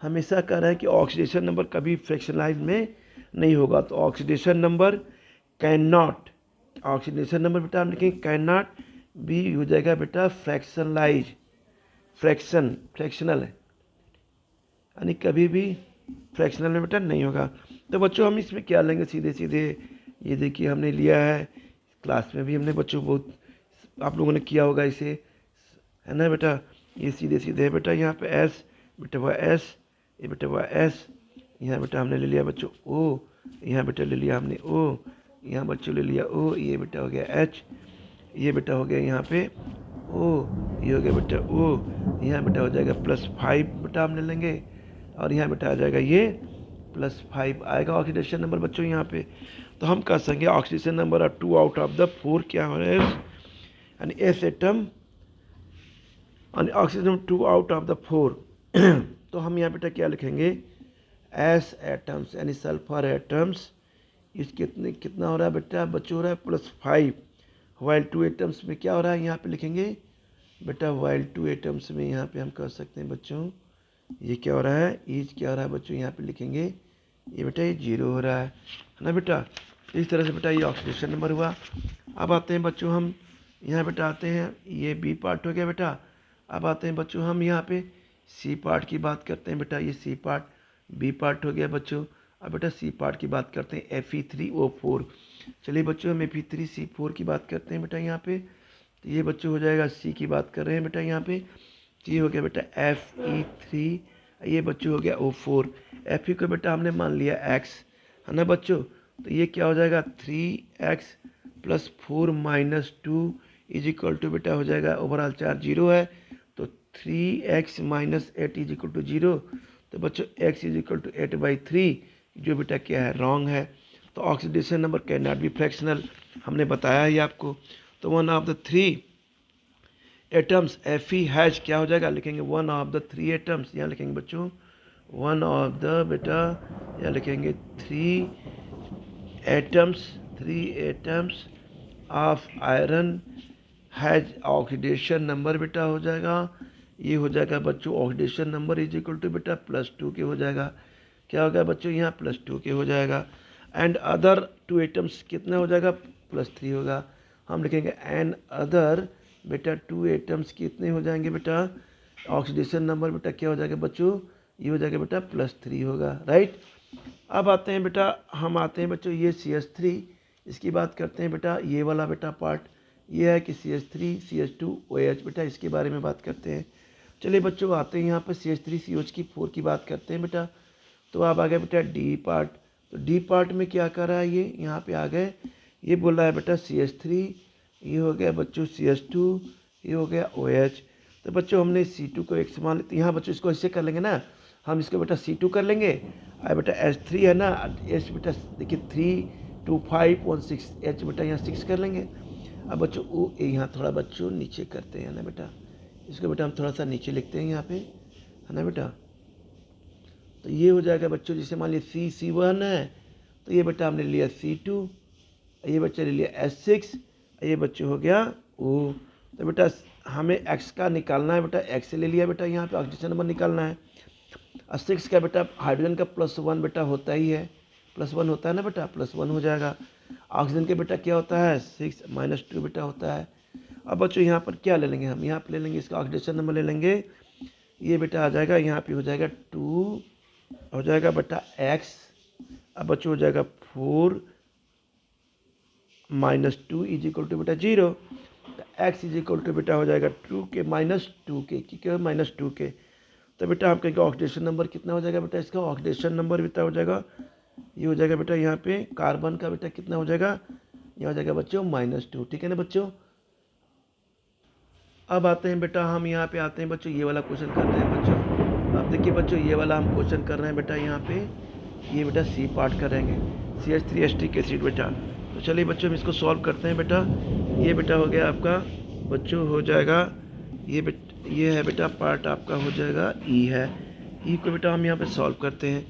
हमेशा कह रहे हैं कि ऑक्सीडेशन नंबर कभी फ्रैक्शनलाइज में नहीं होगा। तो oxidation number can not, oxidation number बेटा हम लिखेंगे कैन नॉट बी हो जाएगा बेटा फ्रैक्शनलाइज, फ्रैक्शनल है यानी कभी भी फ्रैक्शनल में बेटा नहीं होगा। तो बच्चों हम इसमें क्या लेंगे सीधे सीधे, ये देखिए हमने लिया है क्लास में भी हमने बच्चों बहुत आप लोगों ने किया होगा इसे, है ना बेटा। ये सीधे सीधे है बेटा यहाँ पे S बेटा हुआ S, ये बेटा हुआ S, यहाँ बेटा हमने ले लिया बच्चों O, यहाँ बेटा ले लिया हमने O, यहाँ बच्चों ले लिया O, ये बेटा हो गया H, ये बेटा हो गया यहाँ पे O, ये हो गया बेटा O, यहाँ बेटा हो जाएगा +5 बेटा हमने लेंगे, और यहाँ बेटा आ जाएगा ये +5 आएगा ऑक्सीडेशन नंबर बच्चों यहाँ पे। तो हम कह सकेंगे oxidation number of 2 out of the 4 क्या हो रहा है, यानी एस एटम और ऑक्सीजन 2 आउट ऑफ द 4। तो हम यहाँ बेटा क्या लिखेंगे एस एटम्स यानी सल्फर एटम्स, इस कितना हो रहा है बेटा बच्चों हो रहा है +5, वाइल 2 एटम्स में क्या हो रहा है यहाँ पे लिखेंगे बेटा वाइल 2 एटम्स में यहाँ पे हम कह सकते हैं बच्चों ये क्या हो रहा है ईज क्या हो रहा है बच्चों यहाँ पे लिखेंगे ये बेटा ये 0 हो रहा है ना बेटा। इस तरह से बेटा ये ऑक्सीडेशन नंबर हुआ। अब आते हैं बच्चों हम यहाँ बेटा आते हैं ये बी पार्ट हो गया बेटा। अब आते हैं बच्चों हम यहाँ पे सी पार्ट की बात करते हैं बेटा, ये सी पार्ट बी पार्ट हो गया बच्चों। अब बेटा सी पार्ट की बात करते हैं Fe3O4। चलिए बच्चों हम Fe3C4 की बात करते हैं बेटा यहाँ पे। तो ये बच्चों हो जाएगा सी की बात कर रहे हैं बेटा यहाँ पे, तो ये हो गया बेटा Fe3, ये बच्चों हो गया O4। Fe को बेटा हमने मान लिया x, है ना बच्चों। तो ये क्या हो जाएगा 3x + 4 - 2 = बेटा हो जाएगा ओवरऑल चार्ज 0 है, तो 3x - 8 = 0। तो बच्चों x = 8/3 जो बेटा क्या है रॉन्ग है। तो oxidation number can not be fractional, हमने बताया ही आपको। तो 1 of the 3 atoms Fe has क्या हो जाएगा लिखेंगे 1 ऑफ द 3 एटम्स, यहाँ लिखेंगे बच्चों 1 ऑफ द बेटा यहाँ लिखेंगे 3 atoms of iron has oxidation number बेटा हो जाएगा, ये हो जाएगा बच्चों ऑक्सीडेशन नंबर = बेटा +2 के हो जाएगा। क्या होगा बच्चों यहाँ +2 के हो जाएगा। एंड अदर 2 एटम्स कितना हो जाएगा +3 होगा। हम लिखेंगे एंड अदर बेटा 2 एटम्स कितने हो जाएंगे बेटा, ऑक्सीडेशन नंबर बेटा क्या हो जाएगा बच्चों, ये हो जाएगा बेटा +3 होगा, राइट। अब आते हैं बेटा हम आते हैं बच्चों ये CH3, इसकी बात करते हैं बेटा। ये वाला बेटा पार्ट ये है कि CH3 CH2 OH बेटा इसके बारे में बात करते हैं। चलिए बच्चों आते हैं यहाँ पर CH3 CH4 की बात करते हैं बेटा। तो आप आ गए बेटा डी पार्ट। तो डी पार्ट में क्या कर रहा है ये यहाँ पे आ गए, ये बोल रहा है बेटा CH3, ये हो गया बच्चों CH2, ये हो गया OH। तो बच्चों हमने C2 को x मान लेते, यहाँ बच्चों इसको ऐसे कर लेंगे ना, हम इसको बेटा C2 कर लेंगे। और बेटा H3 है ना, H बेटा देखिए 3 2 5 1 6, H बेटा यहाँ 6 कर लेंगे। अब बच्चों ओ यहाँ थोड़ा बच्चों नीचे करते हैं ना बेटा, इसको बेटा हम थोड़ा सा नीचे लिखते हैं यहाँ पे, है ना बेटा। तो ये हो जाएगा बच्चों, जैसे मान लीजिए C1 है, तो ये बेटा हमने लिया C2, ये बच्चे ले लिया H6, ये बच्चे हो गया O। तो बेटा हमें X का निकालना है बेटा, X ले लिया बेटा, यहाँ पे ऑक्सीजन नंबर निकालना है। और 6 का बेटा हाइड्रोजन का +1 बेटा होता ही है, +1 होता है ना बेटा, +1 हो जाएगा। ऑक्सीजन के बेटा क्या होता है 6 -2 बेटा होता है। अब बच्चों यहाँ पर क्या ले लेंगे हम, यहाँ पे ले लेंगे इसका ऑक्सीडेशन नंबर ले लेंगे, ये बेटा आ जाएगा यहाँ पे हो जाएगा 2 हो जाएगा बेटा X। अब बच्चों हो जाएगा 4 -2 इज इक्वल टू बेटा 0। तो X इज इक्वल टू बेटा हो जाएगा 2 के -2 के, क्या -2 के। तो बेटा हम कहेंगे ऑक्सीडेशन नंबर कितना हो जाएगा बेटा, इसका ऑक्सीडेशन नंबर बेटा हो जाएगा, ये हो जाएगा बेटा यहाँ पे कार्बन का बेटा कितना हो जाएगा, ये हो जाएगा बच्चों -2, ठीक है ना बच्चों। अब आते हैं बेटा हम यहाँ पे आते हैं बच्चों, ये वाला क्वेश्चन करते हैं बच्चों। अब देखिए बच्चों ये वाला हम क्वेश्चन कर रहे हैं बेटा, यहाँ पे ये बेटा C पार्ट करेंगे, CH3H3 एसिड बेटा। तो चलिए बच्चों हम इसको सॉल्व करते हैं बेटा। ये बेटा हो गया आपका बच्चों हो जाएगा, ये है बेटा पार्ट आपका हो जाएगा E है, E को बेटा हम यहाँ पे सॉल्व करते हैं।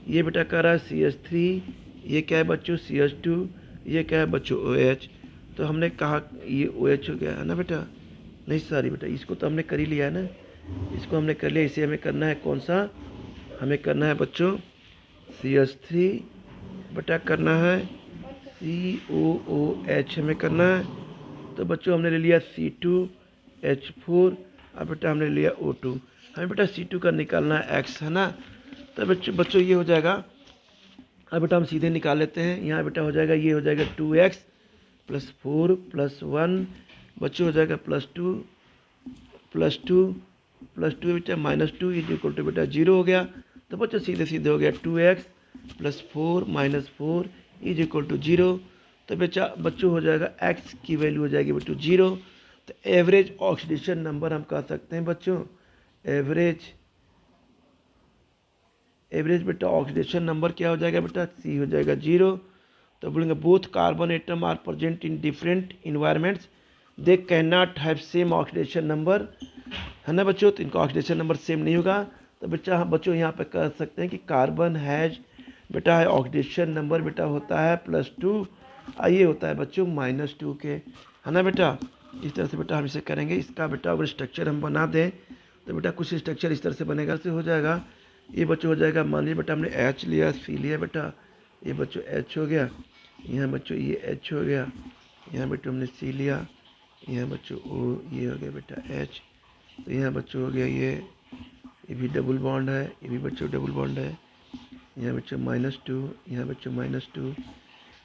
ये बेटा कह रहा है CH3, ये क्या है बच्चों CH2, ये क्या है बच्चों OH। तो हमने कहा ये OH हो गया है ना बेटा, नहीं सॉरी बेटा इसको तो हमने कर ही लिया है ना, इसको हमने कर लिया। इसे हमें करना है कौन सा, हमें करना है बच्चों CH3 बेटा करना है COOH हमें करना है। तो बच्चों हमने ले लिया C2H4, अब बेटा हमने लिया O2, हमें बेटा C2 का निकालना है X है ना। तो बच्चों ये हो जाएगा, अब बेटा हम सीधे निकाल लेते हैं। यहाँ बेटा हो जाएगा ये हो जाएगा 2X + 4 + 1 बच्चों हो जाएगा +2 बेटा -2 इज इक्वल टू बेटा 0 हो गया। तो बच्चों सीधे सीधे हो गया 2X + 4 - 4 इज इक्वल टू 0। तो बच्चों हो जाएगा X की वैल्यू हो जाएगी बच्चों 0। तो एवरेज ऑक्सीडेशन नंबर हम कह सकते हैं बच्चों, एवरेज बेटा ऑक्सीडेशन नंबर क्या हो जाएगा बेटा, C हो जाएगा 0। तो बोलेंगे both carbon atom are present in different environments, they can not have same oxidation number, है ना बच्चों। तो इनका ऑक्सीडेशन नंबर सेम नहीं होगा। तो बच्चों यहाँ पे कह सकते हैं कि कार्बन हैज बेटा है ऑक्सीडेशन नंबर बेटा होता है +2, ये होता है बच्चों -2 के, है ना बेटा। इस तरह से बेटा हम इसे करेंगे। इसका बेटा अगर स्ट्रक्चर हम बना दें तो बेटा कुछ स्ट्रक्चर इस तरह से बनेगा, से हो जाएगा। ये बच्चों हो जाएगा, मान लीजिए बेटा हमने H लिया, C लिया बेटा, ये बच्चों H हो गया, यहाँ बच्चों ये H हो गया, यहाँ बेटा हमने C लिया, यहाँ बच्चों O, ये हो गया बेटा H। तो यहाँ बच्चों हो गया ये भी डबल बॉन्ड है, ये भी बच्चों डबल बॉन्ड है, यहाँ बच्चों -2, यहाँ बच्चों -2।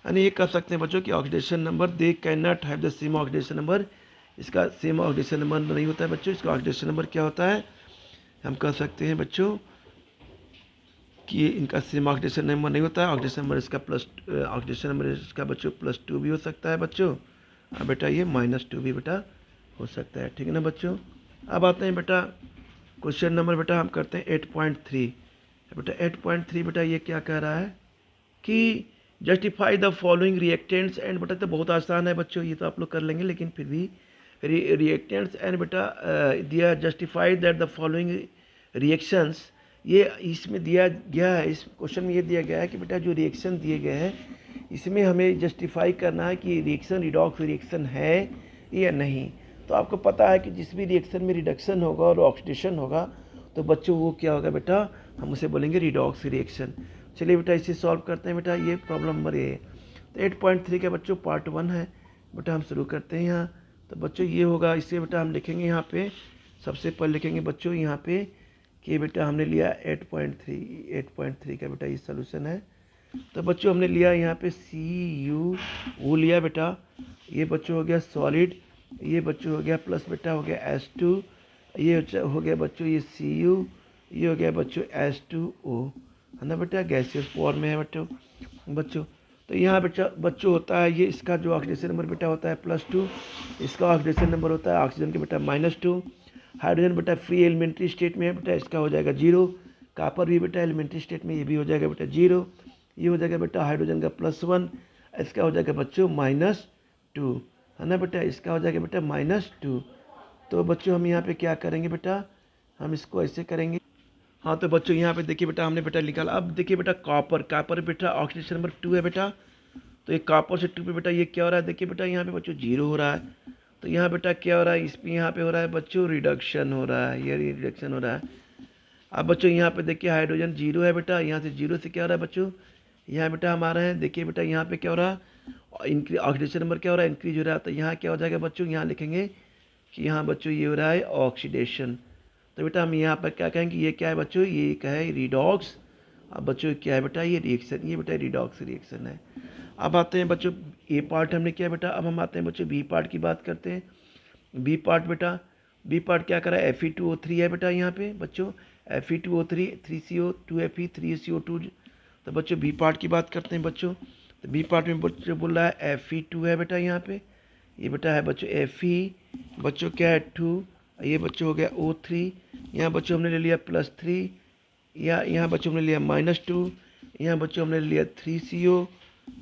यानी ये कह सकते हैं बच्चों कि oxidation number they can not have the same oxidation number, इसका सेम ऑक्सीडेशन नंबर नहीं होता है बच्चों। इसका ऑक्सीडेशन नंबर क्या होता है, हम कह सकते हैं बच्चों कि इनका सेम ऑक्सीडेशन नंबर नहीं होता है। ऑक्सीडेशन नंबर इसका ऑक्सीडेशन नंबर इसका बच्चों +2 भी हो सकता है बच्चों, और बेटा ये -2 भी बेटा हो सकता है, ठीक है ना बच्चों। अब आते हैं बेटा क्वेश्चन नंबर बेटा हम करते हैं 8.3 बेटा। 8.3 बेटा ये क्या कह रहा है कि justify the following reactants and बेटा, तो बहुत आसान है बच्चों, ये तो आप लोग कर लेंगे, लेकिन फिर भी रिएक्टेंट्स एंड बेटा दिया justify that the following reactions, ये इसमें दिया गया है, इस क्वेश्चन में ये दिया गया है कि बेटा जो रिएक्शन दिए गए हैं इसमें हमें जस्टिफाई करना है कि रिएक्शन रिडॉक्स रिएक्शन है या नहीं। तो आपको पता है कि जिस भी रिएक्शन में रिडक्शन होगा और ऑक्सीडेशन होगा तो बच्चों वो क्या होगा बेटा, हम उसे बोलेंगे रिडॉक्स रिएक्शन। चलिए बेटा इसे सॉल्व करते हैं बेटा, ये प्रॉब्लम नंबर ए। तो 8.3 का बच्चों पार्ट 1 है बेटा, हम शुरू करते हैं यहाँ। तो बच्चों ये होगा, इसे बेटा हम लिखेंगे यहाँ पे, सबसे पहले लिखेंगे बच्चों यहाँ पे कि बेटा हमने लिया 8.3 का बेटा ये सोल्यूशन है। तो बच्चों हमने लिया यहाँ पे CuO लिया बेटा, ये बच्चों हो गया सॉलिड, ये बच्चों हो गया प्लस बेटा हो गया H2, ये हो गया बच्चों ये Cu, ये हो गया बच्चों H2O, है ना बेटा, गैसियस फॉर्म में है बच्चों। तो यहाँ बच्चों होता है ये, इसका जो ऑक्सीडेशन नंबर बेटा होता है +2, इसका ऑक्सीडेशन नंबर होता है ऑक्सीजन के बेटा -2। हाइड्रोजन बेटा फ्री एलिमेंट्री स्टेट में है बेटा, इसका हो जाएगा 0। कॉपर भी बेटा एलिमेंट्री स्टेट में ये भी हो जाएगा बेटा 0, ये हो जाएगा बेटा हाइड्रोजन का +1, इसका हो जाएगा बच्चों -2, है ना बेटा, इसका हो जाएगा बेटा -2। तो बच्चों हम यहाँ पे क्या करेंगे बेटा, हम इसको ऐसे करेंगे। हाँ तो बच्चों यहाँ पे देखिए बेटा हमने बेटा निकाला। अब देखिए बेटा कॉपर बेटा ऑक्सीडेशन नंबर 2 है बेटा, तो ये कॉपर से 2 पे बेटा ये क्या हो रहा है, देखिए बेटा यहाँ पे बच्चों 0 हो रहा है। तो यहाँ बेटा क्या हो रहा है, इस पे यहाँ पे हो रहा है बच्चों रिडक्शन हो रहा है, ये रिडक्शन हो रहा है। अब बच्चों यहाँ पे देखिए हाइड्रोजन 0 है बेटा, यहाँ से 0 से क्या हो रहा है बच्चों, यहाँ बेटा हमारा है, देखिए बेटा यहाँ पे क्या हो रहा है, इंक्रीज ऑक्सीडेशन नंबर क्या हो रहा है, इंक्रीज हो रहा है। तो यहाँ क्या हो जाएगा बच्चों, यहाँ लिखेंगे कि यहाँ बच्चों ये हो रहा है ऑक्सीडेशन। तो बेटा हम यहाँ पर क्या कहेंगे, ये क्या है बच्चों, ये क्या है रिडॉक्स। अब बच्चों क्या है बेटा, ये रिएक्शन, ये बेटा रिडॉक्स रिएक्शन है। अब आते हैं बच्चों, ए पार्ट हमने किया बेटा, अब हम आते हैं बच्चों बी पार्ट की बात करते हैं। बी पार्ट बेटा, बी पार्ट क्या करा है, Fe2O3 है बेटा यहाँ पे बच्चों, Fe2O3 3CO 2Fe 3CO2। तो बच्चों बी पार्ट की बात करते हैं बच्चों। तो बी पार्ट में बच्चों बोल रहा है Fe2 है बेटा यहाँ पे, ये बेटा है बच्चों Fe, बच्चों क्या है 2, ये बच्चों हो गया O3, यहाँ बच्चों हमने ले लिया +3, या यहाँ बच्चों हमने लिया -2, यहाँ बच्चों हमने लिया 3CO,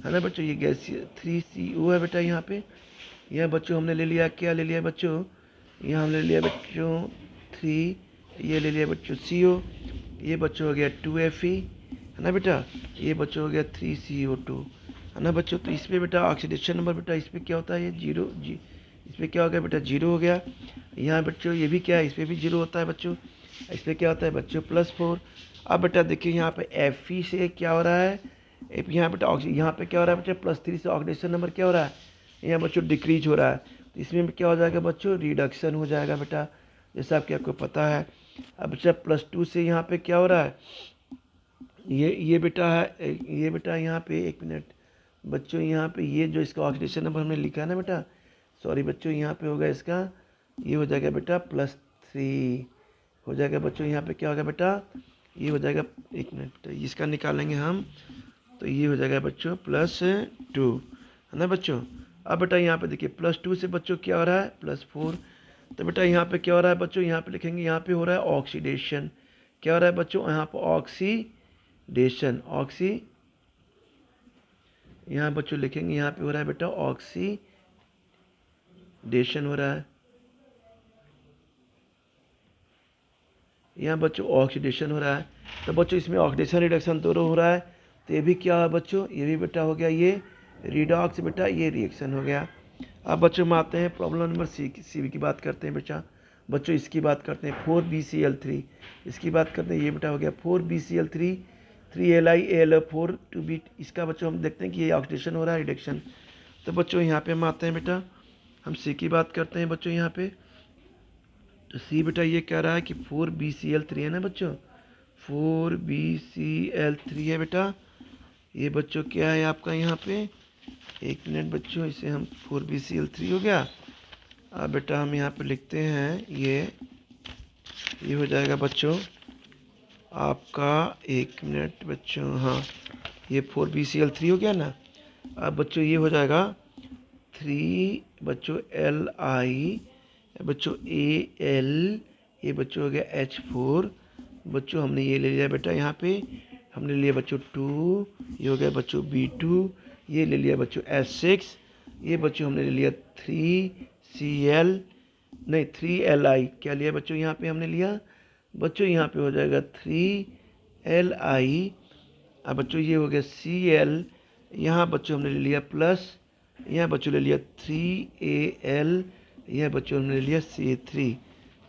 है ना बच्चों, ये गैस 3CO है बेटा यहाँ पे। यहाँ बच्चों हमने ले लिया, क्या ले लिया बच्चों, यहाँ हमने ले लिया बच्चों 3, ये ले लिया बच्चों CO, ये बच्चों हो गया 2Fe, है ना बेटा, ये बच्चों हो गया 3CO2, है ना बच्चों। तो इसमें बेटा ऑक्सीडेशन नंबर बेटा इसमें क्या होता है, ये 0 जी, इसमें क्या हो गया बेटा 0 हो गया। यहाँ बच्चों ये भी क्या है, इसमें भी 0 होता है बच्चों, इसमें क्या होता है बच्चों +4। अब बेटा देखिए यहाँ पे Fe से क्या हो रहा है, यहाँ बेटा यहाँ पे क्या हो रहा है बच्चों +3 से ऑक्सीडेशन नंबर क्या हो रहा है, यहाँ बच्चों डिक्रीज हो रहा है। तो इसमें क्या हो जाएगा बच्चों, रिडक्शन हो जाएगा बेटा, जैसा कि आपको पता है। अब बच्चा +2 से यहाँ पे क्या हो रहा है, ये बेटा है, ये बेटा यहाँ पे 1 मिनट बच्चों, यहाँ पे ये जो इसका ऑक्सीडेशन नंबर हमने लिखा है ना बेटा, सॉरी बच्चों यहाँ पे होगा इसका, ये हो जाएगा बेटा +3 हो जाएगा बच्चों। यहाँ पे क्या होगा बेटा, ये हो जाएगा 1 मिनट बेटा, इसका निकालेंगे हम, तो ये हो जाएगा बच्चों +2, है ना बच्चों। अब बेटा यहाँ पे देखिए +2 से बच्चों क्या हो रहा है +4। तो बेटा यहाँ पे क्या हो रहा है बच्चों, यहाँ पे लिखेंगे, यहाँ पे हो रहा है ऑक्सीडेशन, क्या हो रहा है बच्चों, यहाँ पर ऑक्सीडेशन, यहाँ बच्चों लिखेंगे, यहाँ पे हो रहा है बेटा ऑक्सीडेशन हो रहा है, यहाँ बच्चों ऑक्सीडेशन हो रहा है। तो बच्चों इसमें ऑक्सीडेशन रिडक्शन दोनों हो रहा है, तो ये भी क्या है बच्चों, ये भी बेटा हो गया ये रिडॉक्स बेटा, ये रिएक्शन हो गया। अब बच्चों में आते हैं प्रॉब्लम नंबर सी की बात करते हैं बेटा, बच्चों इसकी बात करते हैं 4BCl3, इसकी बात करते हैं, ये बेटा हो गया 4BCl3 3Li AlF4 to be, इसका बच्चों हम देखते हैं कि ये ऑक्सीडेशन हो रहा है रिडक्शन। तो बच्चों यहाँ पे हम आते हैं बेटा, हम सी की बात करते हैं बच्चों यहाँ पे। तो सी बेटा ये कह रहा है कि 4BCl3 है ना बच्चों, 4BCl3 है बेटा, ये बच्चों क्या है आपका यहाँ पे, 1 मिनट बच्चों, इसे हम 4BCl3 हो गया। अब बेटा हम यहाँ पे लिखते हैं, ये हो जाएगा बच्चों आपका, 1 मिनट बच्चों, हाँ ये 4BCl3 हो गया ना। अब बच्चों ये हो जाएगा 3 बच्चों Li बच्चों Al, ये बच्चों हो गया H4, बच्चों हमने ये ले लिया बेटा, यहाँ पे हमने लिया बच्चों 2, ये हो गया बच्चों B2, ये ले लिया बच्चों H6, ये बच्चों हमने ले लिया 3Cl नहीं 3Li, क्या लिया बच्चों यहाँ पे हमने लिया बच्चों, यहाँ पे हो जाएगा 3Li। अब बच्चों ये हो गया Cl, यहाँ बच्चों हमने ले लिया प्लस, यहाँ बच्चों ले लिया 3Al, यह बच्चों हमने ले लिया C3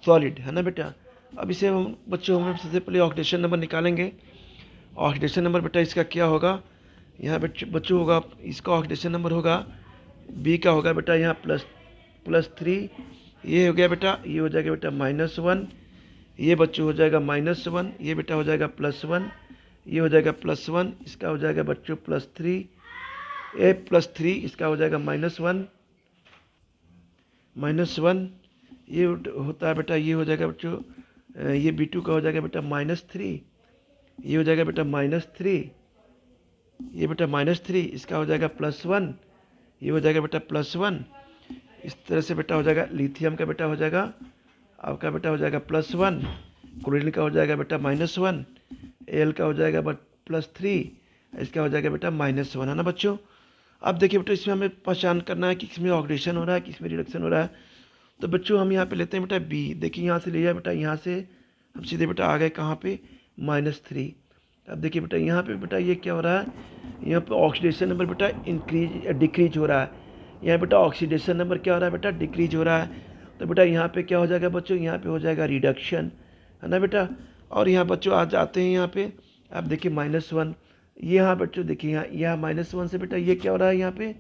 सॉलिड, है ना बेटा। अब इसे हम बच्चों हम सबसे पहले ऑक्सीडेशन नंबर निकालेंगे। ऑक्सीडेशन नंबर बेटा इसका क्या होगा, यहाँ बच्चों होगा, इसका ऑक्सीडेशन नंबर होगा बी का होगा बेटा यहाँ +3, ये हो गया बेटा, ये हो जाएगा बेटा -1, ये बच्चों हो जाएगा -1, ये बेटा हो जाएगा +1, ये हो जाएगा +1, इसका हो जाएगा बच्चों +3, +3 इसका हो जाएगा -1, ये होता है बेटा, ये हो जाएगा बच्चों, ये B2 का हो जाएगा बेटा -3, ये हो जाएगा बेटा -3, ये बेटा -3, इसका हो जाएगा +1, ये हो जाएगा बेटा +1। इस तरह से बेटा हो जाएगा, लिथियम का बेटा हो जाएगा आपका बेटा हो जाएगा +1, क्लोरीन का हो जाएगा बेटा -1, एल का हो जाएगा बट +3, इसका हो जाएगा बेटा -1, है ना बच्चों। अब देखिए बेटा इसमें हमें पहचान करना है कि किसमें ऑक्सीडेशन हो रहा है, किसमें रिडक्शन हो रहा है। तो बच्चों हम यहाँ पे लेते हैं बेटा बी। देखिए यहाँ से लिया बेटा, यहाँ से हम सीधे बेटा आ गए कहाँ पे, -3। अब देखिए बेटा यहाँ पे बेटा ये क्या हो रहा है, यहाँ पे ऑक्सीडेशन नंबर बेटा डिक्रीज हो रहा है। यहाँ बेटा ऑक्सीडेशन नंबर क्या हो रहा है बेटा, डिक्रीज हो रहा है। तो बेटा यहाँ पे क्या हो जाएगा बच्चों, यहाँ पे हो जाएगा रिडक्शन, है ना बेटा। और यहाँ बच्चों आ जाते हैं यहाँ पे, अब देखिए -1, ये यहाँ बच्चों देखिए यहाँ -1 से बेटा ये क्या हो रहा है, यहाँ पे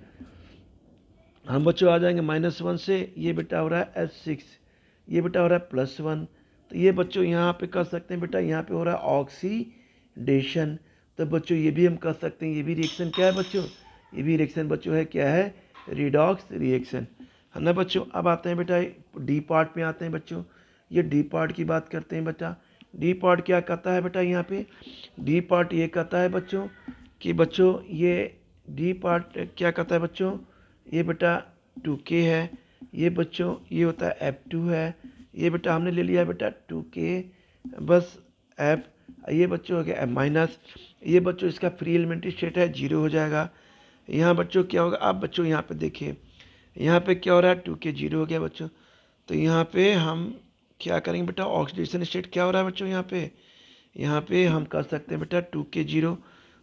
हम बच्चों आ जाएंगे -1 से, ये बेटा हो रहा है H6, ये बेटा हो रहा है +1। तो ये बच्चों यहाँ पे कर सकते हैं बेटा, यहाँ पे हो रहा है ऑक्सीडेशन। तो बच्चों ये भी हम कर सकते हैं, ये भी रिएक्शन क्या है बच्चों, ये भी रिएक्शन बच्चों है, क्या है, रिडॉक्स रिएक्शन, है ना बच्चों। अब आते हैं बेटा डी पार्ट में आते हैं बच्चों, ये डी पार्ट की बात करते हैं बेटा। डी पार्ट क्या कहता है बेटा, यहाँ पे डी पार्ट ये कहता है बच्चों कि बच्चों ये डी पार्ट क्या कहता है बच्चों, ये बेटा 2K है, ये बच्चों ये होता है F2 है, ये बेटा हमने ले लिया बेटा 2K बस F, ये बच्चों हो गया F-, ये बच्चों इसका फ्री एलिमेंट्री स्टेट है 0 हो जाएगा। यहाँ बच्चों क्या होगा, आप बच्चों यहाँ पे देखिए, यहाँ पे क्या हो रहा है, 2K 0 हो गया बच्चों। तो यहाँ पे हम क्या करेंगे बेटा, ऑक्सीडेशन स्टेट क्या हो रहा है बच्चों, यहाँ पे हम कर सकते हैं बेटा 2K 0।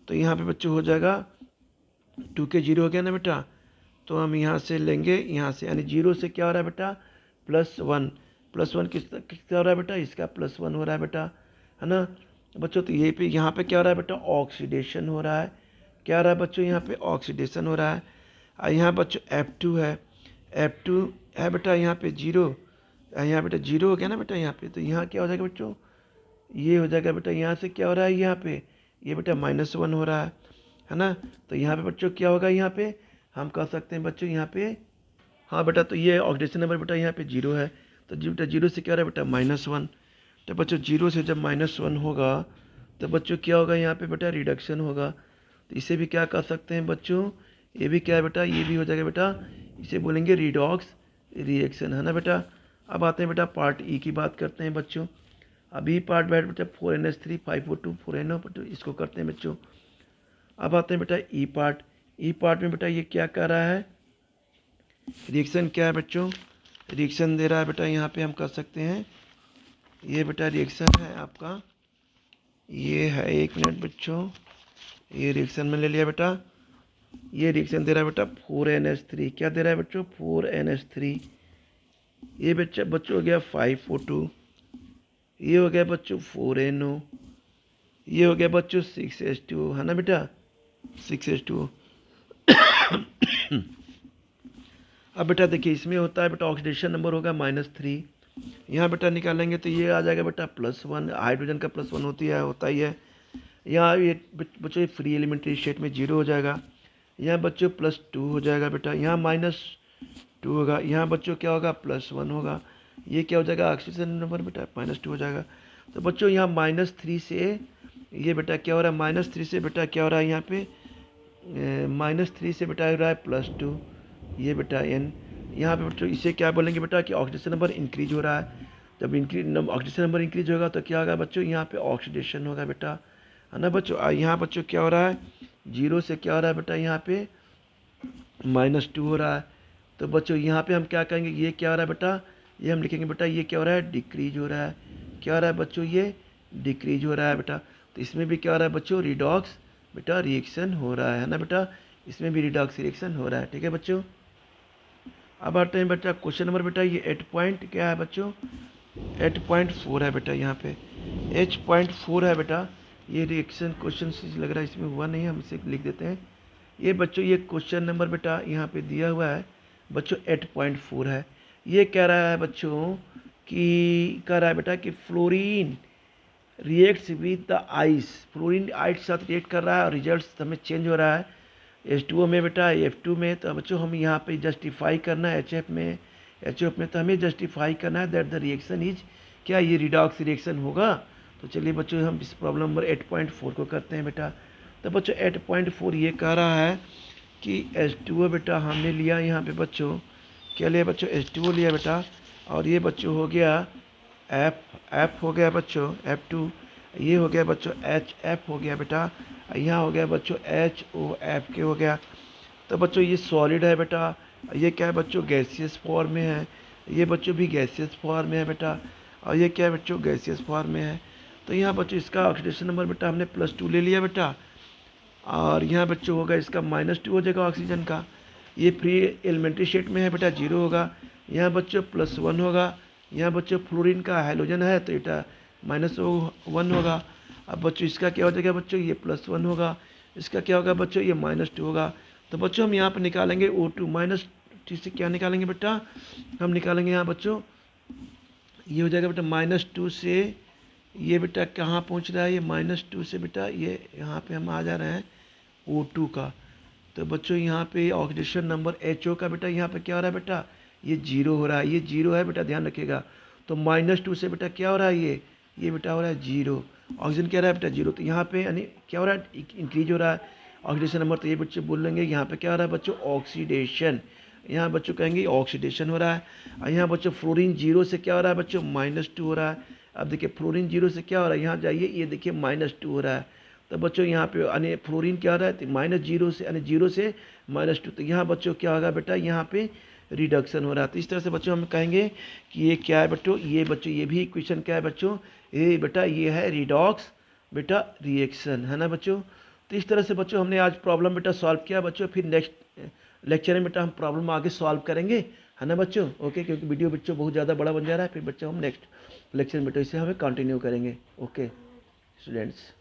तो यहाँ पे बच्चों हो जाएगा 2K 0 हो गया ना बेटा। तो हम यहाँ से लेंगे, यहाँ से यानी 0 से क्या हो रहा है बेटा, +1 किसका हो रहा है बेटा, इसका +1 हो रहा है बेटा, है ना बच्चों। तो ये पे यहाँ पे क्या हो रहा है बेटा, ऑक्सीडेशन हो रहा है, क्या हो रहा है बच्चों, यहाँ पे ऑक्सीडेशन हो रहा है। और यहाँ बच्चों F2 है, F2 है बेटा यहाँ पे 0, यहाँ बेटा 0 हो गया ना बेटा यहाँ पे। तो यहाँ क्या हो जाएगा बच्चों, ये हो जाएगा बेटा, यहाँ से क्या हो रहा है, यहाँ पे ये बेटा -1 हो रहा है ना। तो यहाँ पे बच्चों क्या होगा, यहाँ पे हम कह सकते हैं बच्चों यहाँ पे, हाँ बेटा तो ये ऑक्सीडेशन नंबर बेटा यहाँ पे 0 है। तो बेटा 0 से क्या हो रहा है बेटा, -1। तो बच्चों 0 से जब -1 होगा तो बच्चों क्या होगा, यहाँ पे बेटा रिडक्शन होगा। तो इसे भी क्या कर सकते हैं बच्चों, ये भी क्या है बेटा, ये भी हो जाएगा बेटा, इसे बोलेंगे रिडॉक्स रिएक्शन, है ना बेटा। अब आते हैं बेटा पार्ट ई की बात करते हैं बच्चों। अभी पार्ट बैठ बेटा 4NH3 5O2 4NO, इसको करते हैं बच्चों। अब आते हैं बेटा ई पार्ट। ई पार्ट में बेटा ये क्या कर रहा है, रिएक्शन क्या है बच्चों, रिएक्शन दे रहा है बेटा, यहाँ पे हम कर सकते हैं, ये बेटा रिएक्शन है आपका, ये है 1 मिनट बच्चों, ये रिएक्शन में ले लिया बेटा। ये रिएक्शन दे रहा है बेटा 4NH3, क्या दे रहा है बच्चों, 4NH3। ये बच्चों हो गया 5O2, ये हो गया बच्चों 4NO, ये हो गया बच्चों 6H2, है ना बेटा 6H2। अब बेटा देखिए इसमें होता है बेटा ऑक्सीडेशन नंबर होगा -3, यहाँ बेटा निकालेंगे तो ये आ जाएगा बेटा +1, हाइड्रोजन का +1 होता ही है। यहाँ ये बच्चों फ्री एलिमेंट्री स्टेट में 0 हो जाएगा, यहाँ बच्चों +2 हो जाएगा बेटा, यहाँ -2 होगा, यहाँ बच्चों क्या होगा, +1 होगा, ये क्या हो जाएगा ऑक्सीजन नंबर बेटा -2 हो जाएगा। तो बच्चों यहाँ -3 से ये बेटा क्या हो रहा है, -3 से बेटा क्या हो रहा है, यहाँ पे -3 से बेटा हो रहा है +2, ये बेटा n, यहाँ पे बच्चों इसे क्या बोलेंगे बेटा कि ऑक्सीडेशन नंबर इंक्रीज हो रहा है। जब ऑक्सीडेशन नंबर इंक्रीज होगा तो क्या होगा बच्चों, यहाँ पे ऑक्सीडेशन होगा बेटा, है ना बच्चों। यहाँ बच्चों क्या हो रहा है, 0 से क्या हो रहा है बेटा, यहाँ पे -2 हो रहा है। तो बच्चों यहाँ पे हम क्या कहेंगे, ये क्या हो रहा है बेटा, ये हम लिखेंगे बेटा ये क्या हो रहा है, डिक्रीज हो रहा है, क्या हो रहा है बच्चों, ये डिक्रीज हो रहा है बेटा। तो इसमें भी क्या हो रहा है बच्चों, रिडॉक्स बेटा रिएक्शन हो रहा है ना बेटा, इसमें भी रिडॉक्स रिएक्शन हो रहा है, ठीक है बच्चों। अब आते हैं बेटा क्वेश्चन नंबर बेटा, ये 8 पॉइंट क्या है बच्चों, 8.4 है बेटा, यहाँ पे 8.4 है बेटा। ये रिएक्शन क्वेश्चन लग रहा है इसमें हुआ नहीं है, हम इसे लिख देते हैं। ये बच्चों ये क्वेश्चन नंबर बेटा यहाँ पे दिया हुआ है बच्चों 8.4 है। ये कह रहा है बच्चों कि कह रहा है बेटा कि fluorine reacts with the ice, fluorine ice के साथ रिएक्ट कर रहा है और रिजल्ट हमें चेंज हो रहा है H2O में बेटा F2 में। तो बच्चों हम यहाँ पे जस्टिफाई करना है HF में, HF में तो हमें जस्टिफाई करना है दैट द रिएक्शन इज, क्या ये रिडॉक्स रिएक्शन होगा। तो चलिए बच्चों हम इस प्रॉब्लम नंबर 8.4 को करते हैं बेटा। तो बच्चों 8.4 ये कह रहा है कि H2O बेटा हमने लिया यहाँ पे बच्चों, क्या लिया बच्चों, H2O लिया बेटा, और ये बच्चों हो गया F हो गया बच्चों F2, ये हो गया बच्चों HF हो गया बेटा, यहाँ हो गया बच्चों HOF हो गया। तो बच्चों ये सॉलिड है बेटा, ये क्या है बच्चों गैसियस फॉर्म में है, ये बच्चों भी गैसियस फॉर्म में है बेटा, और ये क्या है बच्चों गैसियस फॉर्म में है। तो यहाँ बच्चों इसका ऑक्सीडेशन नंबर बेटा हमने +2 ले लिया बेटा, और यहाँ बच्चों होगा इसका -2 हो जाएगा ऑक्सीजन का। ये फ्री एलिमेंट्री स्टेट में है बेटा 0 होगा, यहाँ बच्चों +1 होगा। यहाँ बच्चों फ्लोरीन का हाइड्रोजन है तो बेटा -1 होगा। अब बच्चों इसका क्या हो जाएगा बच्चों, ये +1 होगा, इसका क्या होगा बच्चों, ये -2 होगा। तो बच्चों हम यहाँ पर निकालेंगे O2 -T से क्या निकालेंगे बेटा, हम निकालेंगे यहाँ बच्चों, ये हो जाएगा बेटा -2 से, ये बेटा कहाँ पहुँच रहा है, ये -2 से बेटा ये यहाँ पे हम आ जा रहे हैं O2 का। तो बच्चों यहाँ पे ऑक्सीडेशन नंबर HO का बेटा यहाँ पे क्या हो रहा है बेटा, ये 0 हो रहा है, ये 0 है बेटा ध्यान रखिएगा। तो -2 से बेटा क्या हो रहा है, ये बेटा हो रहा है 0, ऑक्सीजन क्या रहा है बेटा 0। तो यहाँ पे यानी क्या हो रहा है, इंक्रीज हो रहा है ऑक्सीडेशन नंबर। तो ये बच्चे बोल लेंगे यहाँ पे क्या हो रहा है बच्चों, ऑक्सीडेशन। यहाँ बच्चों कहेंगे ऑक्सीडेशन हो रहा है। और यहाँ बच्चों फ्लोरीन 0 से क्या हो रहा है बच्चों, -2 हो रहा है। अब देखिए फ्लोरीन 0 से क्या हो रहा है, यहाँ जाइए, ये देखिए -2 हो रहा है। तो बच्चों यहाँ पे यानी फ्लोरीन क्या हो रहा है, तो -0 से यानी 0 से -2। तो यहाँ बच्चों क्या होगा बेटा, यहाँ पे रिडक्शन हो रहा है। तो इस तरह से बच्चों हम कहेंगे कि ये क्या है बच्चों, ये बच्चों ये भी इक्वेशन क्या है बच्चों, ये बेटा ये है रिडॉक्स बेटा रिएक्शन, है ना बच्चों। तो इस तरह से बच्चों हमने आज प्रॉब्लम बेटा सॉल्व किया बच्चों। फिर नेक्स्ट लेक्चर में बेटा हम प्रॉब्लम आगे सॉल्व करेंगे, है ना बच्चों। ओके, क्योंकि वीडियो बच्चों बहुत ज़्यादा बड़ा बन जा रहा है। फिर बच्चों हम नेक्स्ट लेक्चर में बेटा इसे हमें कंटिन्यू करेंगे। Okay students.